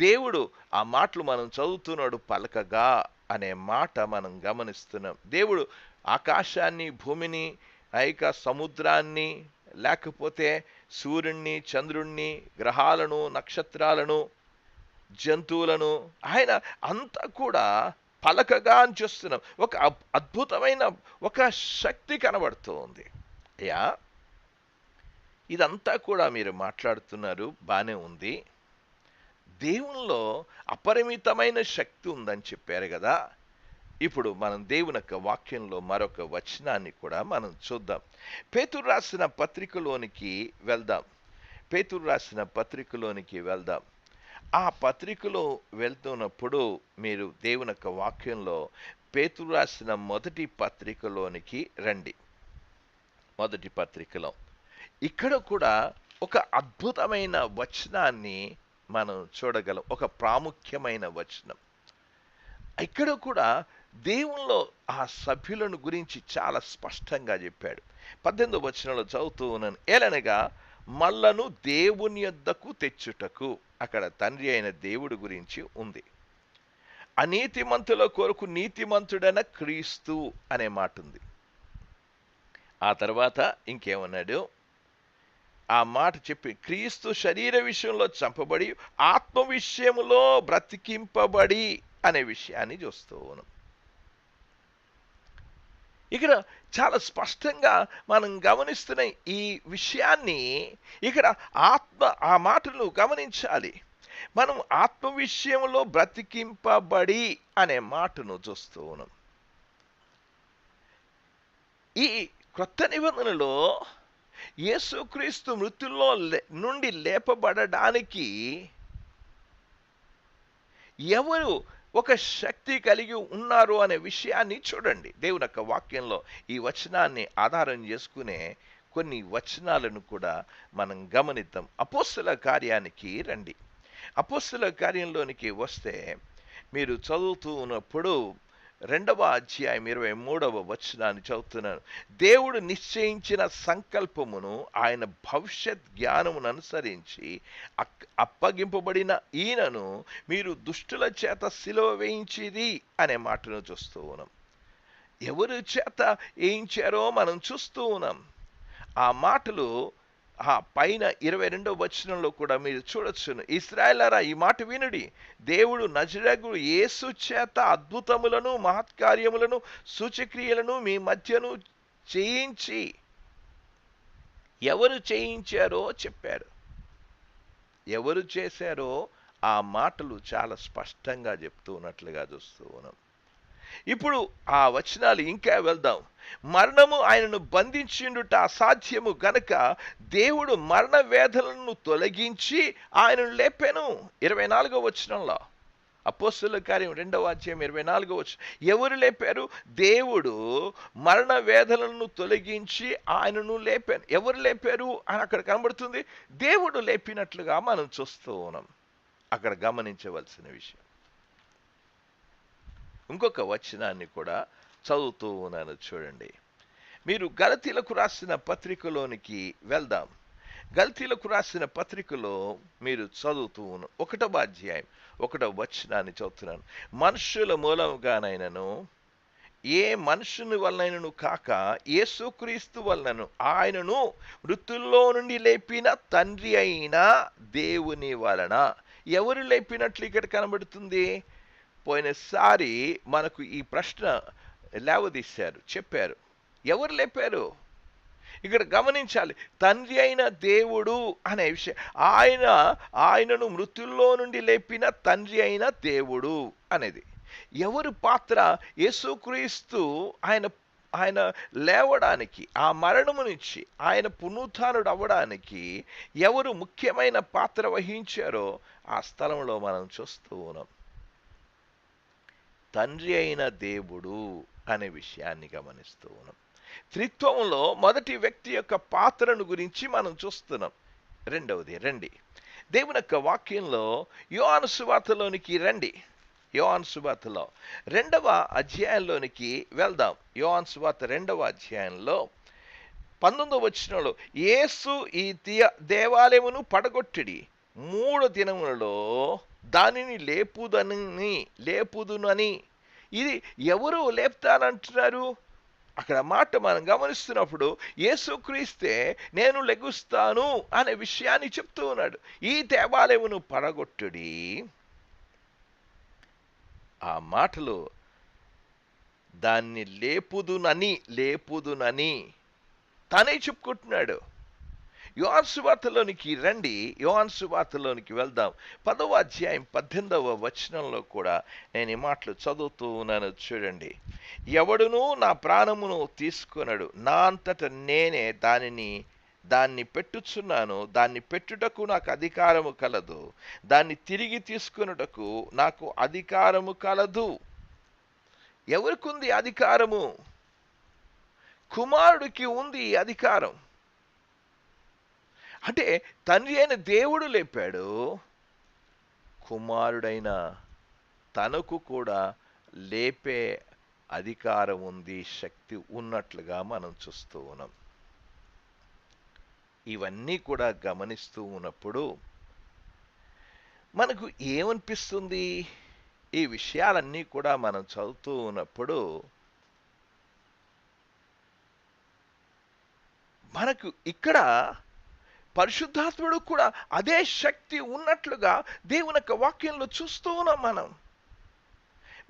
దేవుడు ఆ మాటలు మనం చదువుతున్నాడు, పలకగా అనే మాట మనం గమనిస్తున్నాం. దేవుడు ఆకాశాన్ని, భూమిని, సముద్రాన్ని, లేకపోతే సూర్యుణ్ణి, చంద్రుణ్ణి, గ్రహాలను, నక్షత్రాలను, జంతువులను, ఆయన అంతా కూడా పలకగా అని చూస్తున్నాం. ఒక అద్భుతమైన ఒక శక్తి కనబడుతూ ఉంది. అయ్యా, ఇదంతా కూడా మీరు మాట్లాడుతున్నారు, బానే ఉంది. దేవునిలో అపరిమితమైన శక్తి ఉందని చెప్పారు కదా. ఇప్పుడు మనం దేవుని యొక్క వాక్యంలో మరొక వచనాన్ని కూడా మనం చూద్దాం. పేతురు రాసిన పత్రికలోనికి వెళ్దాం. పేతురు రాసిన పత్రికలోనికి వెళ్దాం. ఆ పత్రికలో వెళ్తున్నప్పుడు మీరు దేవుని యొక్క వాక్యంలో పేతురు రాసిన మొదటి పత్రికలోనికి రండి. మొదటి పత్రికలో ఇక్కడ కూడా ఒక అద్భుతమైన వచనాన్ని మనం చూడగలం, ఒక ప్రాముఖ్యమైన వచనం. ఇక్కడ కూడా దేవునిలో ఆ సభ్యులను గురించి చాలా స్పష్టంగా చెప్పాడు. 18వ వచనంలో చదువుతూ ఉన్నాను. ఏలనగా మళ్ళను దేవుని యొద్దకు తెచ్చుటకు, అక్కడ తండ్రి అయిన దేవుడు గురించి ఉంది. అనీతిమంతుల కొరకు నీతిమంతుడైన క్రీస్తు అనే మాట ఉంది. ఆ తర్వాత ఇంకేమన్నాడు? ఆ మాట చెప్పి, క్రీస్తు శరీర విషయంలో చంపబడి ఆత్మ విషయములో బ్రతికింపబడి అనే విషయాన్ని చూస్తూ ఉన్నాం. ఇక్కడ చాలా స్పష్టంగా మనం గమనిస్తున్న ఈ విషయాన్ని, ఇక్కడ ఆత్మ, ఆ మాటను గమనించాలి. మనం ఆత్మ విషయంలో బ్రతికింపబడి అనే మాటను చూస్తూ ఉన్నాం. ఈ క్రొత్త నిబంధనలో యేసుక్రీస్తు మృతుల్లో నుండి లేపబడడానికి ఎవరు ఒక శక్తి కలిగి ఉన్నారు అనే విషయాన్ని చూడండి. దేవుని యొక్క వాక్యంలో ఈ వచనాన్ని ఆధారం చేసుకునే కొన్ని వచనాలను కూడా మనం గమనిద్దాం. అపోస్తల కార్యానికి రండి. అపోస్తల కార్యంలోనికి వస్తే మీరు చదువుతూ ఉన్నప్పుడు 2వ అధ్యాయం 23వ వచనాన్ని చదువుతున్నాను. దేవుడు నిశ్చయించిన సంకల్పమును ఆయన భవిష్యత్ జ్ఞానమును అనుసరించి అప్పగింపబడిన ఈయనను మీరు దుష్టుల చేత సిలువ వేయించిరి అనే మాటను చూస్తూ ఉన్నాం. ఎవరి చేత వేయించారో మనం చూస్తూ ఉన్నాం. ఆ మాటలు ఆ పైన 22వ వచనంలో కూడా మీరు చూడొచ్చును. ఇశ్రాయేలారా, ఈ మాట వినుడి. దేవుడు నజరేయుడు యేసు చేత అద్భుతములను మహత్కార్యములను సూచక్రియలను మీ మధ్యను చేయించి, ఎవరు చేయించారో చెప్పారు. ఎవరు చేశారో ఆ మాటలు చాలా స్పష్టంగా చెప్తూ ఉన్నట్లుగా చూస్తూ ఉన్నాం. ఇప్పుడు ఆ వచనాలు ఇంకా వెళ్దాం. మరణము ఆయనను బంధించుట అసాధ్యము గనక దేవుడు మరణ వేదనలను తొలగించి ఆయనను లేపెను. 24వ వచనంలో అపోస్తలుల కార్యం 2వ అధ్యాయం 24వ వచనం. ఎవరు లేపారు? దేవుడు మరణ వేదనలను తొలగించి ఆయనను లేపాను. ఎవరు లేపారు అని అక్కడ కనబడుతుంది. దేవుడు లేపినట్లుగా మనం చూస్తూ ఉన్నాం. అక్కడ గమనించవలసిన విషయం. ఇంకొక వచనాన్ని కూడా చదువుతూ ఉన్నాను చూడండి. మీరు గలతీలకు రాసిన పత్రికలోనికి వెళ్దాం. గలతీలకు రాసిన పత్రికలో మీరు చదువుతూ ఉన్నాను 1వ అధ్యాయం 1వ వచనాన్ని చదువుతున్నాను. మనుషుల మూలముగానైనను ఏ మనుషుని వలనైనను కాక యేసుక్రీస్తు వలనను ఆయనను మృతుల్లో నుండి లేపిన తండ్రి అయిన దేవుని వలన. ఎవరు లేపినట్లు ఇక్కడ కనబడుతుంది? పోయినసారి మనకు ఈ ప్రశ్న లేవదీశారు, చెప్పారు. ఎవరు లేపారు? ఇక్కడ గమనించాలి. తండ్రి అయిన దేవుడు అనే విషయం. ఆయనను మృతుల్లో నుండి లేపిన తండ్రి అయిన దేవుడు అనేది ఎవరు పాత్ర? యేసుక్రీస్తు ఆయన లేవడానికి, ఆ మరణము నుంచి ఆయన పునరుత్థానుడు అవ్వడానికి ఎవరు ముఖ్యమైన పాత్ర వహించారో ఆ స్థలంలో మనం చూస్తూ ఉన్నాం. తండ్రి అయిన దేవుడు అనే విషయాన్ని గమనిస్తూ ఉన్నాం. త్రిత్వంలో మొదటి వ్యక్తి యొక్క పాత్రను గురించి మనం చూస్తున్నాం. రెండవది రండి, దేవుని యొక్క వాక్యంలో యోహాను సువార్తలోనికి రండి. యోహాను సువార్తలో 2వ అధ్యాయంలోనికి వెళ్దాం. యోహాను సువార్త 2వ అధ్యాయంలో 19వ వచనంలో, యేసు ఈ దేవాలయమును పడగొట్టిడి 3 దినములలో దానిని లేపుదునని. ఇది ఎవరు లేపుతానంటున్నారు? అక్కడ మాట మనం గమనిస్తున్నప్పుడు యేసుక్రీస్తే నేను లెగుస్తాను అనే విషయాన్ని చెప్తూ ఉన్నాడు. ఈ దేవాలయమును పడగొట్టుడి. ఆ మాటలు దాన్ని లేపుదునని తనే చెప్పుకుంటున్నాడు. యోహాను సువార్తలోనికి రండి. యోహాను సువార్తలోనికి వెళ్దాం. 10వ అధ్యాయం 18వ వచనంలో కూడా నేను ఈ మాటలు చదువుతూ ఉన్నాను చూడండి. ఎవడునూ నా ప్రాణమును తీసుకొనడు, నా అంతట నేనే దాన్ని పెట్టుచున్నాను. దాన్ని పెట్టుటకు నాకు అధికారము కలదు, దాన్ని తిరిగి తీసుకొనుటకు నాకు అధికారము కలదు. ఎవరికి ఉంది అధికారము? కుమారుడికి ఉంది ఈ అధికారం. అంటే తండ్రి అయిన దేవుడు లేపాడు, కుమారుడైన తనకు కూడా లేపే అధికారం ఉంది, శక్తి ఉన్నట్లుగా మనం చూస్తూ ఉన్నాం. ఇవన్నీ కూడా గమనిస్తూ ఉన్నప్పుడు మనకు ఏమనిపిస్తుంది? ఈ విషయాలన్నీ కూడా మనం చదువుతూ ఉన్నప్పుడు మనకు ఇక్కడ పరిశుద్ధాత్ముడు కూడా అదే శక్తి ఉన్నట్లుగా దేవుని యొక్క వాక్యంలో చూస్తూ ఉన్నాం మనం.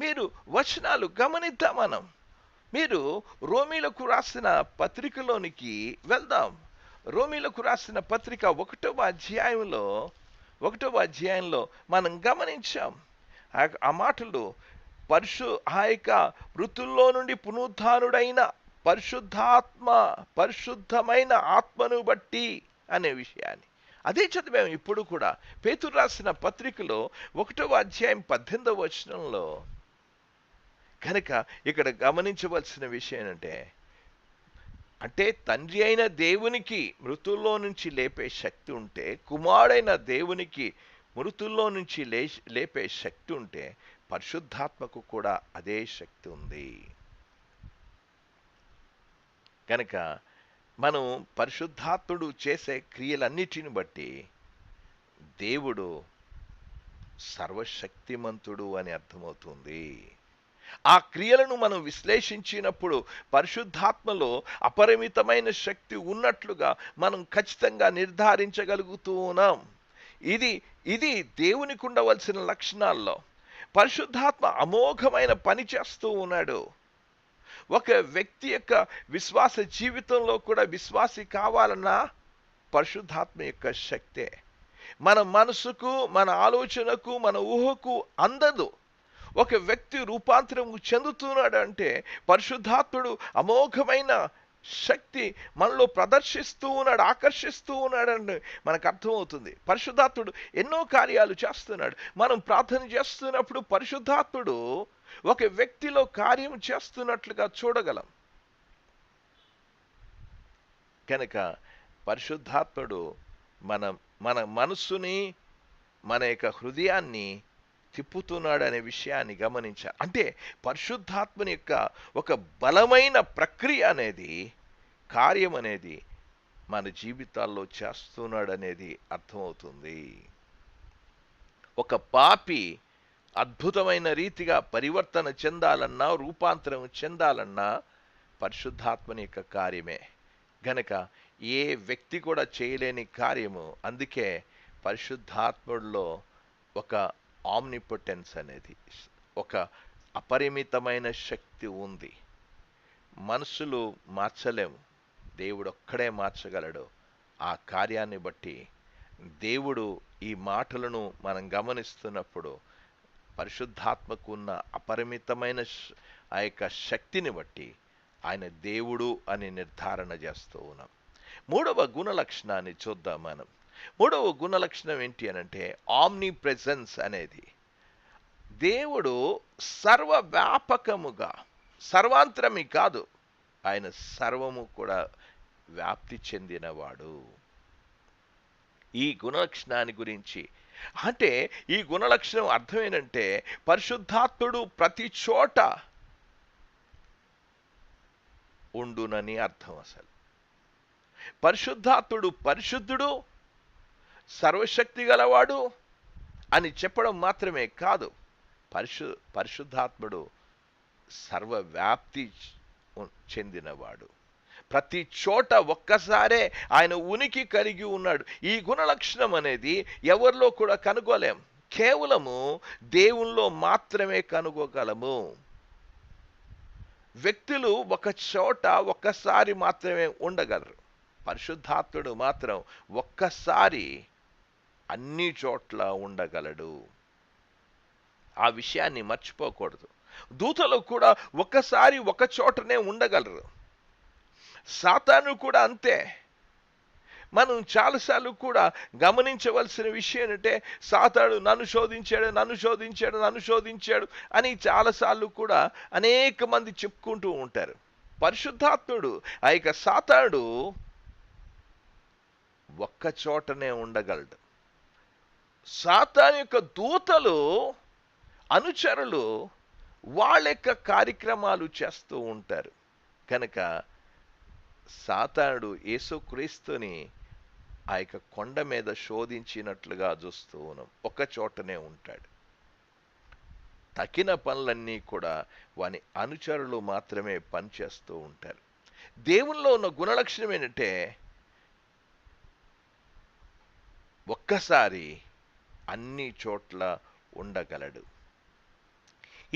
మీరు వచనాలు గమనిద్దాం మనం. మీరు రోమీలకు రాసిన పత్రికలోనికి వెళ్దాం. రోమీలకు రాసిన పత్రిక 1వ అధ్యాయంలో 1వ అధ్యాయంలో మనం గమనించాం. ఆ మాటలు ఆ యొక్క మృతుల్లో నుండి పునరుద్ధానుడైన పరిశుద్ధాత్మ, పరిశుద్ధమైన ఆత్మను బట్టి అనే విషయాన్ని అదే చదివాము. ఇప్పుడు కూడా పేతురు రాసిన పత్రికలో 1వ అధ్యాయం 18వ వచనంలో కనుక ఇక్కడ గమనించవలసిన విషయం ఏంటంటే, అంటే తండ్రి అయిన దేవునికి మృతుల్లో నుంచి లేపే శక్తి ఉంటే, కుమారుడైన దేవునికి మృతుల్లో నుంచి లేపే శక్తి ఉంటే, పరిశుద్ధాత్మకు కూడా అదే శక్తి ఉంది. కనుక మనం పరిశుద్ధాత్ముడు చేసే క్రియలన్నిటిని బట్టి దేవుడు సర్వశక్తిమంతుడు అని అర్థమవుతుంది. ఆ క్రియలను మనం విశ్లేషించినప్పుడు పరిశుద్ధాత్మలో అపరిమితమైన శక్తి ఉన్నట్లుగా మనం ఖచ్చితంగా నిర్ధారించగలుగుతూ ఉన్నాం. ఇది దేవునికి ఉండవలసిన లక్షణాల్లో పరిశుద్ధాత్మ అమోఘమైన పని చేస్తూ ఉన్నాడు. ఒక వ్యక్తి యొక్క విశ్వాస జీవితంలో కూడా విశ్వాసి కావాలన్నా పరిశుద్ధాత్మ యొక్క శక్తే. మన మనసుకు, మన ఆలోచనకు, మన ఊహకు అందదు. ఒక వ్యక్తి రూపాంతరం చెందుతున్నాడు అంటే పరిశుద్ధాత్ముడు అమోఘమైన శక్తి మనలో ప్రదర్శిస్తూ ఉన్నాడు, ఆకర్షిస్తూ ఉన్నాడని మనకు అర్థమవుతుంది. పరిశుద్ధాత్ముడు ఎన్నో కార్యాలు చేస్తున్నాడు. మనం ప్రార్థన చేస్తున్నప్పుడు పరిశుద్ధాత్ముడు ఒక వ్యక్తిలో కార్యం చేస్తున్నట్లుగా చూడగలం. కనుక పరిశుద్ధాత్ముడు మన మనస్సుని, మన యొక్క హృదయాన్ని తిప్పుతున్నాడు అనే విషయాన్ని గమనించాలి. అంటే పరిశుద్ధాత్మని యొక్క ఒక బలమైన ప్రక్రియ అనేది, కార్యం అనేది మన జీవితాల్లో చేస్తున్నాడు అనేది అర్థమవుతుంది. ఒక పాపి అద్భుతమైన రీతిగా పరివర్తన చెందాలన్నా, రూపాంతరం చెందాలన్నా పరిశుద్ధాత్మని యొక్క కార్యమే. గనక ఏ వ్యక్తి కూడా చేయలేని కార్యము. అందుకే పరిశుద్ధాత్ముడిలో ఒక ఆమ్నిపొటెన్స్ అనేది, ఒక అపరిమితమైన శక్తి ఉంది. మనసులు మార్చలేము, దేవుడు ఒక్కడే మార్చగలడు. ఆ కార్యాన్ని బట్టి దేవుడు ఈ మాటలను మనం గమనిస్తున్నప్పుడు పరిశుద్ధాత్మకు ఉన్న అపరిమితమైన ఆ యొక్క శక్తిని బట్టి ఆయన దేవుడు అని నిర్ధారణ చేస్తూ ఉన్నాం. 3వ గుణ లక్షణాన్ని చూద్దాం మనం. 3వ గుణ లక్షణం ఏంటి అనంటే ఆమ్ని ప్రెజెన్స్ అనేది. దేవుడు సర్వవ్యాపకముగా, సర్వాంతరమి కాదు, ఆయన సర్వము కూడా వ్యాప్తి చెందినవాడు. ఈ గుణలక్షణాన్ని గురించి అంటే ఈ గుణలక్షణం అర్థం ఏంటంటే పరిశుద్ధాత్ముడు ప్రతి చోట ఉండునని అర్థం. అసలు పరిశుద్ధాత్ముడు పరిశుద్ధుడు, సర్వశక్తి గలవాడు అని చెప్పడం మాత్రమే కాదు, పరిశుద్ధాత్ముడు సర్వవ్యాప్తి చెందినవాడు. ప్రతి చోట ఒక్కసారే ఆయన ఉనికి కలిగి ఉన్నాడు. ఈ గుణలక్షణం అనేది ఎవరిలో కూడా కనుగోలేం, కేవలము దేవునిలో మాత్రమే కనుగోగలము. వ్యక్తులు ఒక చోట ఒక్కసారి మాత్రమే ఉండగలరు. పరిశుద్ధాత్ముడు మాత్రం ఒక్కసారి అన్ని చోట్ల ఉండగలడు. ఆ విషయాన్ని మర్చిపోకూడదు. దూతలు కూడా ఒక్కసారి ఒక చోటనే ఉండగలరు. సాతాను కూడా అంతే. మనం చాలాసార్లు కూడా గమనించవలసిన విషయం ఏంటంటే సాతాను నన్ను శోధించాడు అని చాలాసార్లు కూడా అనేక మంది చెప్పుకుంటూ ఉంటారు. పరిశుద్ధాత్ముడు ఆ యొక్క సాతానుడు ఒక్క చోటనే ఉండగలడు. సాతాను యొక్క దూతలు, అనుచరులు వాళ్ళ యొక్క కార్యక్రమాలు చేస్తూ ఉంటారు. కనుక సాతానుడు యేసుక్రీస్తుని ఆ యొక్క కొండ మీద శోధించినట్లుగా చూస్తూ ఉన్నాం. ఒక చోటనే ఉంటాడు. తక్కిన పనులన్నీ కూడా వాని అనుచరులు మాత్రమే పనిచేస్తూ ఉంటారు. దేవునిలో ఉన్న గుణలక్షణం ఏంటంటే ఒక్కసారి అన్ని చోట్ల ఉండగలడు.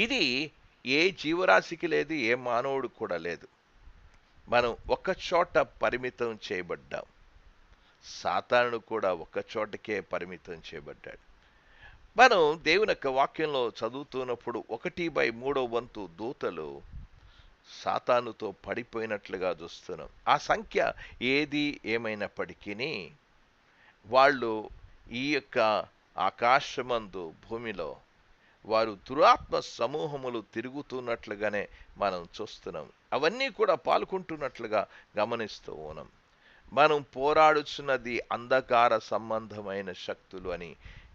ఇది ఏ జీవరాశికి లేదు, ఏ మానవుడు కూడా లేదు. మనం ఒక చోట పరిమితం చేయబడ్డాం. సాతానుడు కూడా ఒక్క చోటకే పరిమితం చేయబడ్డాడు. మనం దేవుని యొక్క వాక్యంలో చదువుతున్నప్పుడు 1/3 దూతలు సాతానుతో పడిపోయినట్లుగా చూస్తున్నాం. ఆ సంఖ్య ఏది ఏమైనప్పటికీ వాళ్ళు ఈ యొక్క ఆకాశమందు భూమిలో వారు దురాత్మ సమూహములు తిరుగుతున్నట్లుగానే మనం చూస్తున్నాం. అవన్నీ కూడా పాల్గొంటున్నట్లుగా గమనిస్తూ ఉన్నాం. మనం పోరాడుచున్నది అంధకార సంబంధమైన శక్తులు అని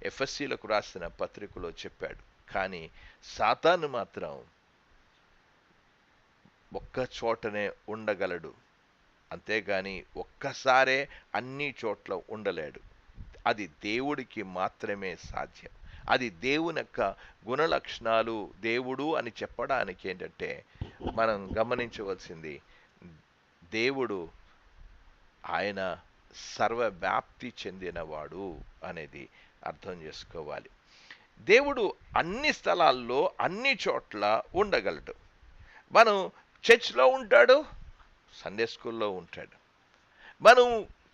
ఎఫెసీలకు రాసిన పత్రికలో చెప్పాడు. కానీ సాతాను మాత్రం ఒక్క చోటనే ఉండగలడు, అంతేగాని ఒక్కసారే అన్ని చోట్ల ఉండలేడు. అది దేవుడికి మాత్రమే సాధ్యం. అది దేవుని యొక్క గుణలక్షణాలు. దేవుడు అని చెప్పడానికి ఏంటంటే మనం గమనించవలసింది, దేవుడు ఆయన సర్వవ్యాప్తి చెందినవాడు అనేది అర్థం చేసుకోవాలి. దేవుడు అన్ని స్థలాల్లో అన్ని చోట్ల ఉండగలడు. మనం చర్చ్లో ఉంటాడు, సండే స్కూల్లో ఉంటాడు. మనం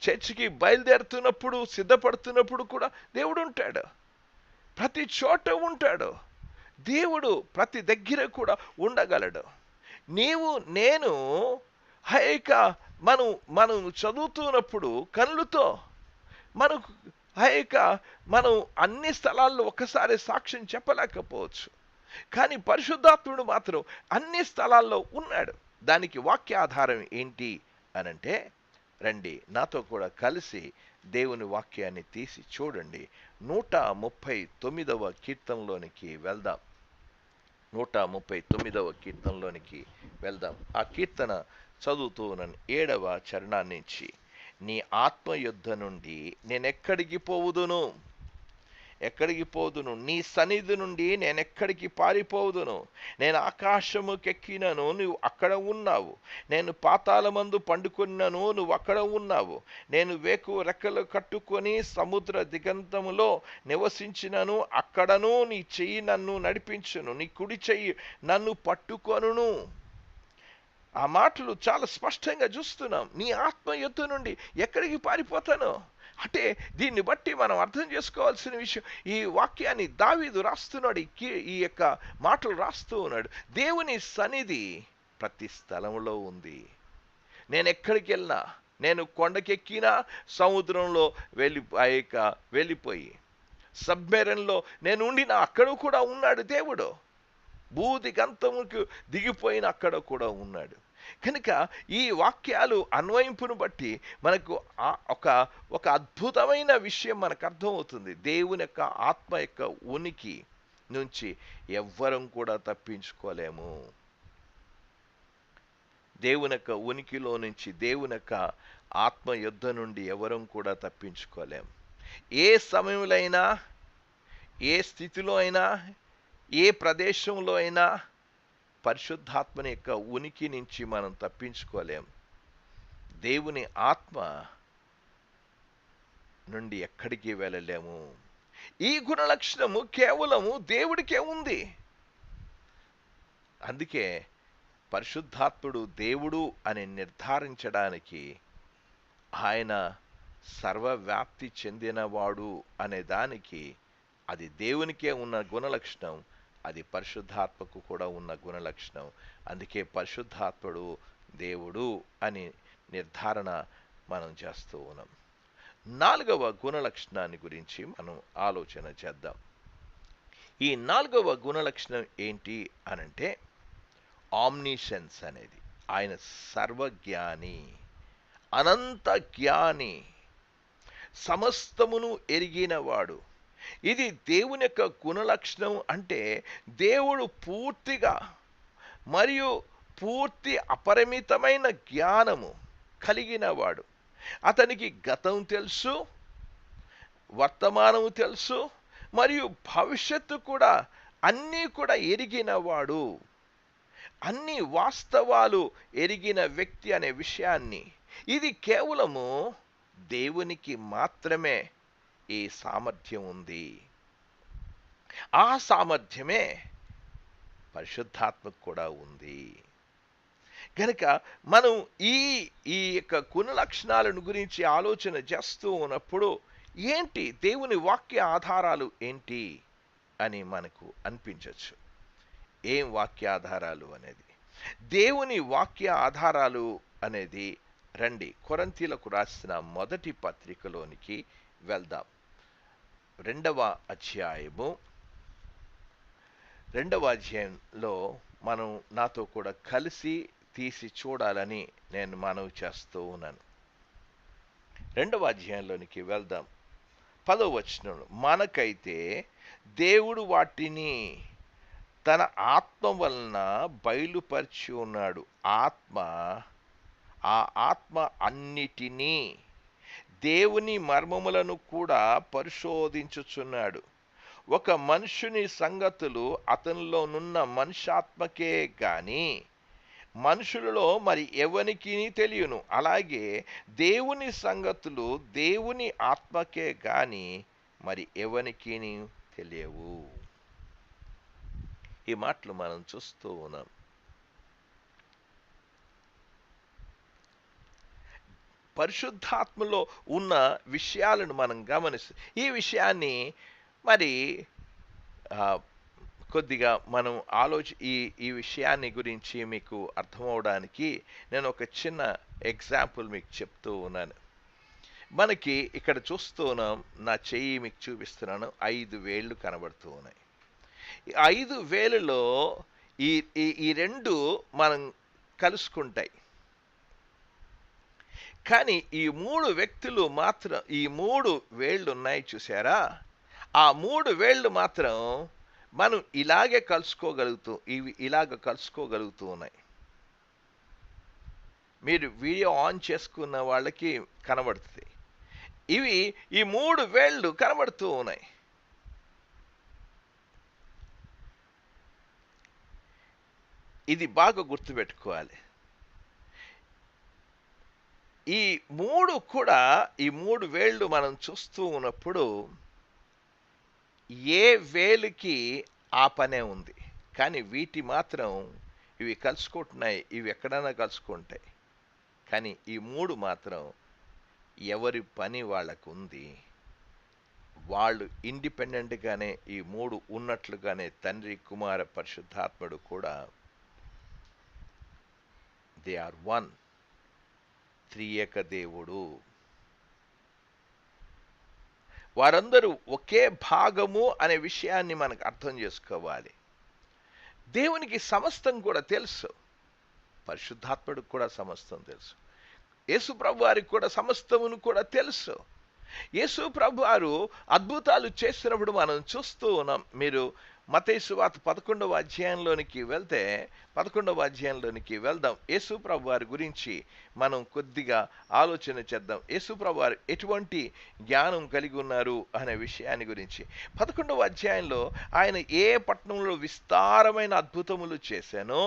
చర్చికి బయలుదేరుతున్నప్పుడు సిద్ధపడుతున్నప్పుడు కూడా దేవుడు ఉంటాడు. ప్రతి చోట ఉంటాడు. దేవుడు ప్రతి దగ్గర కూడా ఉండగలడు. నీవు నేను మనం మనం చదువుతున్నప్పుడు కళ్ళుతో మనకు మనం అన్ని స్థలాల్లో ఒక్కసారి సాక్ష్యం చెప్పలేకపోవచ్చు. కానీ పరిశుద్ధాత్ముడు మాత్రం అన్ని స్థలాల్లో ఉన్నాడు. దానికి వాక్యాధారం ఏంటి అనంటే, రండి నాతో కూడా కలిసి దేవుని వాక్యాన్ని తీసి చూడండి. 139వ కీర్తనలోనికి వెళ్దాం. 139వ కీర్తనలోనికి వెళ్దాం. ఆ కీర్తన చదువుతూ నన్ను 7వ చరణాన్ని నుంచి, నీ ఆత్మ యుద్ధ నుండి నేనెక్కడికి పోవుదును, నీ సన్నిధి నుండి నేనెక్కడికి పారిపోవుదును. నేను ఆకాశముకెక్కినను, నువ్వు అక్కడ ఉన్నావు. నేను పాతాళమందు పండుకున్నను, నువ్వు అక్కడ ఉన్నావు. నేను వేకువ రెక్కలు కట్టుకొని సముద్ర దిగంతములో నివసించినను, అక్కడను నీ చెయ్యి నన్ను నడిపించును, నీ కుడి చెయ్యి నన్ను పట్టుకొనును. ఆ మాటలు చాలా స్పష్టంగా చూస్తున్నాం. నీ ఆత్మ యుద్ధ నుండి ఎక్కడికి పారిపోతాను అంటే, దీన్ని బట్టి మనం అర్థం చేసుకోవాల్సిన విషయం, ఈ వాక్యాన్ని దావీదు రాస్తున్నాడు, ఈ యొక్క మాటలు రాస్తూ ఉన్నాడు. దేవుని సన్నిధి ప్రతి స్థలంలో ఉంది. నేను ఎక్కడికి వెళ్ళినా, నేను కొండకెక్కినా, సముద్రంలో వెళ్ళిపోయి సబ్మెరైన్లో నేను ఉండినా అక్కడ కూడా ఉన్నాడు దేవుడు. భూదిగంతముకు దిగిపోయిన అక్కడ కూడా ఉన్నాడు. కనుక ఈ వాక్యాలు అన్వయింపును బట్టి మనకు ఒక అద్భుతమైన విషయం మనకు అర్థమవుతుంది. దేవుని యొక్క ఆత్మ యొక్క ఉనికి నుంచి ఎవ్వరం కూడా తప్పించుకోలేము. దేవుని యొక్క ఉనికిలో నుంచి, దేవుని యొక్క ఆత్మ యుద్ధ నుండి ఎవరం కూడా తప్పించుకోలేము. ఏ సమయంలో అయినా, ఏ స్థితిలో అయినా, ఏ ప్రదేశంలో అయినా పరిశుద్ధాత్మని యొక్క ఉనికి నుంచి మనం తప్పించుకోలేం. దేవుని ఆత్మ నుండి ఎక్కడికి వెళ్ళలేము. ఈ గుణలక్షణము కేవలము దేవుడికే ఉంది. అందుకే పరిశుద్ధాత్ముడు దేవుడు అని నిర్ధారించడానికి ఆయన సర్వవ్యాప్తి చెందినవాడు అనే దానికి అది దేవునికే ఉన్న గుణలక్షణం, అది పరిశుద్ధాత్మకు కూడా ఉన్న గుణలక్షణం. అందుకే పరిశుద్ధాత్ముడు దేవుడు అని నిర్ధారణ మనం చేస్తూ ఉన్నాం. 4వ గుణలక్షణాన్ని గురించి మనం ఆలోచన చేద్దాం. ఈ 4వ గుణలక్షణం ఏంటి అనంటే, ఆమ్నిషెన్స్ అనేది. ఆయన సర్వజ్ఞాని, అనంత జ్ఞాని, సమస్తమును ఎరిగినవాడు. ఇది దేవుని యొక్క గుణలక్షణం. అంటే దేవుడు పూర్తిగా మరియు పూర్తి అపరిమితమైన జ్ఞానము కలిగినవాడు. అతనికి గతం తెలుసు, వర్తమానము తెలుసు, మరియు భవిష్యత్తు కూడా అన్నీ కూడా ఎరిగినవాడు. అన్ని వాస్తవాలు ఎరిగిన వ్యక్తి అనే విషయాన్ని, ఇది కేవలము దేవునికి మాత్రమే ఈ సామర్థ్యం ఉంది. ఆ సామర్థ్యమే పరిశుద్ధాత్మకు కూడా ఉంది. గనుక మనం ఈ ఈ యొక్క గుణ లక్షణాలను గురించి ఆలోచన చేస్తూ ఉన్నప్పుడు ఏంటి దేవుని వాక్య ఆధారాలు ఏంటి అని మనకు అనిపించవచ్చు. ఏం వాక్య ఆధారాలు అనేది, దేవుని వాక్య ఆధారాలు అనేది, రండి కొరింథీయులకు రాసిన మొదటి పత్రికలోనికి వెళ్దాం. రెండవ అధ్యాయంలో మనం నాతో కూడా కలిసి తీసి చూడాలని నేను మనవి చేస్తూ ఉన్నాను. 2వ అధ్యాయంలోనికి వెళ్దాం. 10వ వచనం, మనకైతే దేవుడు వాటిని తన ఆత్మ వలన బయలుపరిచి ఉన్నాడు. ఆ ఆత్మ అన్నిటినీ, దేవుని మర్మములను కూడా పరిశోధించుచున్నాడు. ఒక మనుషుని సంగతులు అతనిలోనున్న మనుష్యాత్మకే గాని మనుషులలో మరి ఎవనికి తెలియను. అలాగే దేవుని సంగతులు దేవుని ఆత్మకే గాని మరి ఎవనికి తెలియవు. ఈ మాటలు మనం చూస్తూ ఉన్నాం. పరిశుద్ధాత్మలో ఉన్న విషయాలను మనం గమనిస్తాం. ఈ విషయాన్ని మరి కొద్దిగా మనం ఈ విషయాన్ని గురించి మీకు అర్థమవడానికి నేను ఒక చిన్న ఎగ్జాంపుల్ మీకు చెప్తూ ఉన్నాను. మనకి ఇక్కడ చూస్తూ ఉన్నాం, నా చెయ్యి మీకు చూపిస్తున్నాను, 5 వేళ్ళు కనబడుతూ ఉన్నాయి. ఈ 5 వేలులో ఈ 2 మనం కలుసుకుంటాయి. కానీ ఈ 3 వ్యక్తులు మాత్రం, ఈ 3 వేళ్ళు ఉన్నాయి చూసారా, ఆ 3 వేళ్ళు మాత్రం మనం ఇలాగే కలుసుకోగలుగుతూ ఉన్నాయి. మీరు వీడియో ఆన్ చేసుకున్న వాళ్ళకి కనబడుతుంది. ఈ 3 వేళ్ళు కనబడుతూ ఉన్నాయి. ఇది బాగా గుర్తుపెట్టుకోవాలి. ఈ 3 వేళ్ళు మనం చూస్తూ ఉన్నప్పుడు ఏ వేలుకి ఆ పనే ఉంది. కానీ వీటి మాత్రం ఇవి కలుసుకుంటున్నాయి, ఇవి ఎక్కడైనా కలుసుకుంటాయి. కానీ ఈ 3 మాత్రం ఎవరి పని వాళ్ళకు ఉంది. వాళ్ళు ఇండిపెండెంట్గానే ఈ 3 ఉన్నట్లుగానే తండ్రి, కుమార, పరిశుద్ధాత్ముడు కూడా దే ఆర్ వన్, త్రియేక దేవుడు. వారందరూ ఒకే భాగము అనే విషయాన్ని మనకు అర్థం చేసుకోవాలి. దేవునికి సమస్తం కూడా తెలుసు, పరిశుద్ధాత్ముడికి కూడా సమస్తం తెలుసు, యేసు ప్రభు వారికి కూడా సమస్తమును కూడా తెలుసు. యేసు ప్రభు వారు అద్భుతాలు చేసినప్పుడు మనం చూస్తూ ఉన్నాం. మీరు మత్తయి సువార్త 11వ అధ్యాయంలోనికి వెళ్దాం. యేసు ప్రభు వారి గురించి మనం కొద్దిగా ఆలోచన చేద్దాం. యేసు ప్రభు వారు ఎటువంటి జ్ఞానం కలిగి ఉన్నారు అనే విషయాన్ని గురించి 11వ అధ్యాయంలో ఆయన ఏ పట్టణంలో విస్తారమైన అద్భుతములు చేశానో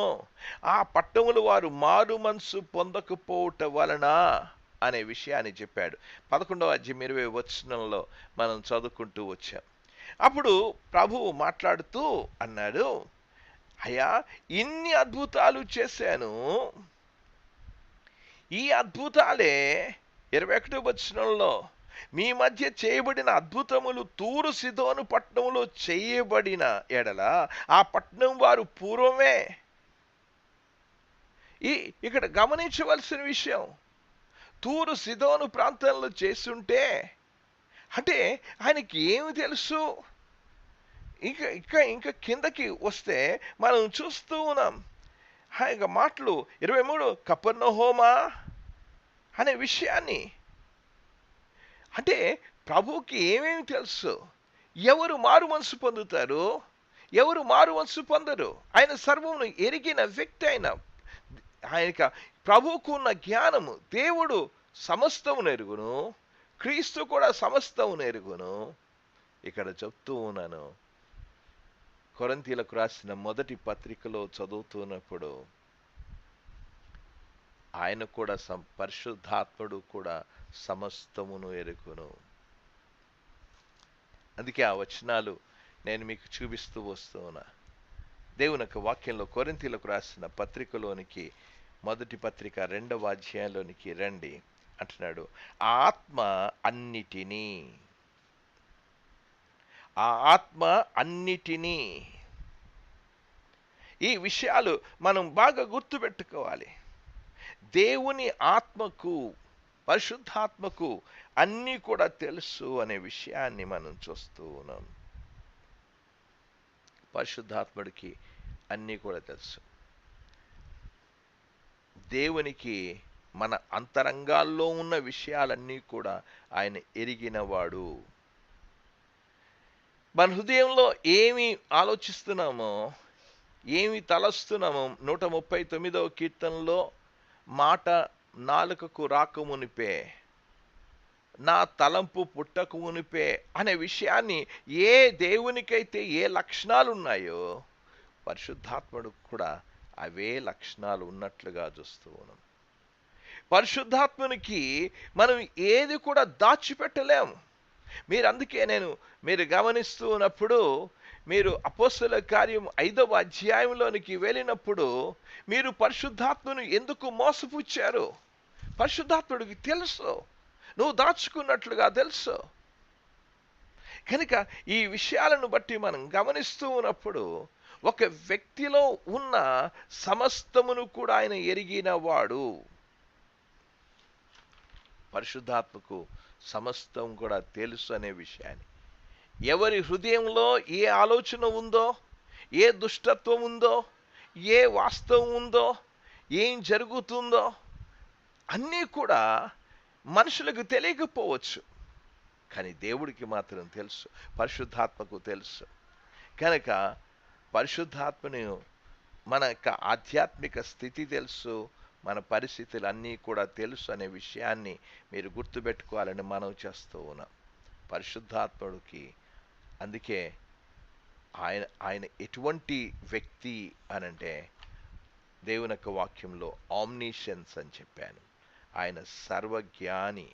ఆ పట్టణములు వారు మారు మనసు పొందకపోవట వలన అనే విషయాన్ని చెప్పాడు. 11వ అధ్యాయం 20వ వచనంలో మనం చదువుకుంటూ వచ్చాం. అప్పుడు ప్రభువు మాట్లాడుతూ అన్నాడు, అయ్యా, ఇన్ని అద్భుతాలు చేశాను, ఈ అద్భుతాలే 21వ వచనంలో మీ మధ్య చేయబడిన అద్భుతములు తూరు సిదోను పట్టణంలో చేయబడిన ఎడల ఆ పట్టణం వారు పూర్వమే. ఇక్కడ గమనించవలసిన విషయం, తూరు సిదోను ప్రాంతంలో చేస్తుంటే అంటే ఆయనకి ఏమి తెలుసు. ఇంకా కిందకి వస్తే మనం చూస్తూ ఉన్నాం ఇక మాటలు 23 కపెర్నహూమా అనే విషయాన్ని. అంటే ప్రభువుకి ఏమేమి తెలుసు, ఎవరు మారు మనసు పొందుతారు, ఎవరు మారు మనసు పొందరు. ఆయన సర్వమును ఎరిగిన వ్యక్తి. ఆయనక ప్రభువుకు ఉన్న జ్ఞానము, దేవుడు సమస్తమును ఎరుగును, క్రీస్తు కూడా సమస్తమును ఎరుగును. ఇక్కడ చెప్తూ ఉన్నాను, కొరింథీయులకు రాసిన మొదటి పత్రికలో చదువుతున్నప్పుడు ఆయన కూడా పరిశుద్ధాత్ముడు కూడా సమస్తమును ఎరుగును. అందుకే ఆ వచనాలు నేను మీకు చూపిస్తూ వస్తూ ఉన్నా. దేవుని యొక్క వాక్యంలో కొరింథీయులకు రాసిన పత్రికలోనికి మొదటి పత్రిక 2వ అధ్యాయంలోనికి రండి అంటున్నాడు. ఆ ఆత్మ అన్నిటినీ ఆ ఆత్మ అన్నిటినీ ఈ విషయాలు మనం బాగా గుర్తుపెట్టుకోవాలి. దేవుని ఆత్మకు, పరిశుద్ధాత్మకు అన్నీ కూడా తెలుసు అనే విషయాన్ని మనం చూస్తూ ఉన్నాం. పరిశుద్ధాత్ముడికి అన్నీ కూడా తెలుసు. దేవునికి మన అంతరంగాల్లో ఉన్న విషయాలన్నీ కూడా ఆయన ఎరిగినవాడు. మన హృదయంలో ఏమి ఆలోచిస్తున్నామో, ఏమి తలస్తున్నామో 139వ కీర్తనలో మాట నాలుకకు రాకమునిపే, నా తలంపు పుట్టకమునిపే అనే విషయాన్ని, ఏ దేవునికైతే ఏ లక్షణాలు ఉన్నాయో పరిశుద్ధాత్ముడు కూడా అవే లక్షణాలు ఉన్నట్లుగా చూస్తూ ఉన్నాం. పరిశుద్ధాత్మునికి మనం ఏది కూడా దాచిపెట్టలేము. అందుకే మీరు గమనిస్తూ ఉన్నప్పుడు, మీరు అపోస్తలుల కార్యం 5వ అధ్యాయంలోనికి వెళ్ళినప్పుడు మీరు పరిశుద్ధాత్మను ఎందుకు మోసపుచ్చారు? పరిశుద్ధాత్ముడికి తెలుసు, నువ్వు దాచుకున్నట్లుగా తెలుసు. కనుక ఈ విషయాలను బట్టి మనం గమనిస్తూ ఉన్నప్పుడు, ఒక వ్యక్తిలో ఉన్న సమస్తమును కూడా ఆయన ఎరిగిన వాడు. పరిశుద్ధాత్మకు సమస్తం కూడా తెలుసు అనే విషయాన్ని, ఎవరి హృదయంలో ఏ ఆలోచన ఉందో, ఏ దుష్టత్వం ఉందో, ఏ వాస్తవం ఉందో, ఏం జరుగుతుందో అన్నీ కూడా మనుషులకు తెలియకపోవచ్చు, కానీ దేవుడికి మాత్రం తెలుసు, పరిశుద్ధాత్మకు తెలుసు. కనుక పరిశుద్ధాత్మను మన యొక్క ఆధ్యాత్మిక స్థితి తెలుసు, మన పరిస్థితులు అన్నీ కూడా తెలుసు అనే విషయాన్ని మీరు గుర్తుపెట్టుకోవాలని మనం చేస్తూ ఉన్నాం. పరిశుద్ధాత్ముడికి అందుకే ఆయన ఎటువంటి వ్యక్తి అనంటే, దేవుని యొక్క వాక్యంలో ఆమ్నిషన్స్ అని చెప్పాను. ఆయన సర్వజ్ఞాని,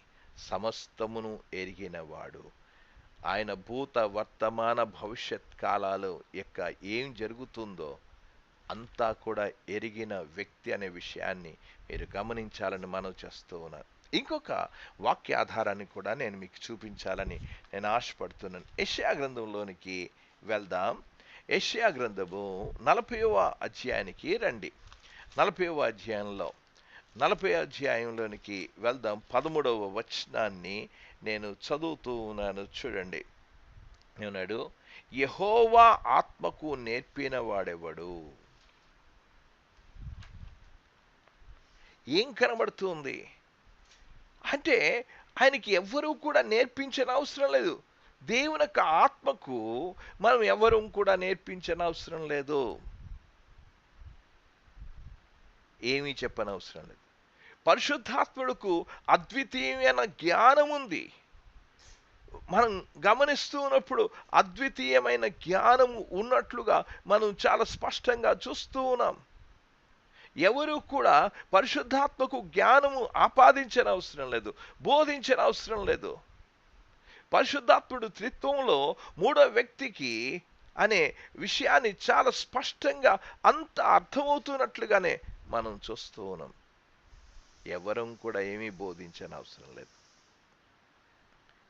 సమస్తమును ఎరిగినవాడు. ఆయన భూత వర్తమాన భవిష్యత్ కాలాలు యొక్క ఏం జరుగుతుందో అంతా కూడా ఎరిగిన వ్యక్తి అనే విషయాన్ని మీరు గమనించాలని మనం చేస్తూ ఉన్నాను. ఇంకొక వాక్య ఆధారాన్ని కూడా నేను మీకు చూపించాలని నేను ఆశపడుతున్నాను. యెషయా గ్రంథంలోనికి వెళ్దాం. యెషయా గ్రంథము 40వ అధ్యాయానికి రండి. 40వ అధ్యాయంలో 40వ అధ్యాయంలోనికి వెళ్దాం. 13వ వచనాన్ని నేను చదువుతూ ఉన్నాను, చూడండి. ఏమన్నాడు? యెహోవా ఆత్మకు నేర్పిన వాడెవడు? ఏం కనబడుతుంది అంటే, ఆయనకి ఎవ్వరూ కూడా నేర్పించిన అవసరం లేదు. దేవుని యొక్క ఆత్మకు మనం ఎవరూ కూడా నేర్పించిన అవసరం లేదు, ఏమీ చెప్పనవసరం లేదు. పరిశుద్ధాత్ముడుకు అద్వితీయమైన జ్ఞానం ఉంది. మనం గమనిస్తూ ఉన్నప్పుడు అద్వితీయమైన జ్ఞానము ఉన్నట్లుగా మనం చాలా స్పష్టంగా చూస్తూ ఉన్నాం. ఎవరు కూడా పరిశుద్ధాత్మకు జ్ఞానము ఆపాదించిన అవసరం లేదు, బోధించిన అవసరం లేదు. పరిశుద్ధాత్ముడు త్రిత్వంలో మూడో వ్యక్తికి అనే విషయాన్ని చాలా స్పష్టంగా అంత అర్థమవుతున్నట్లుగానే మనం చూస్తూ ఉన్నాం. ఎవరం కూడా ఏమీ బోధించిన అవసరం లేదు.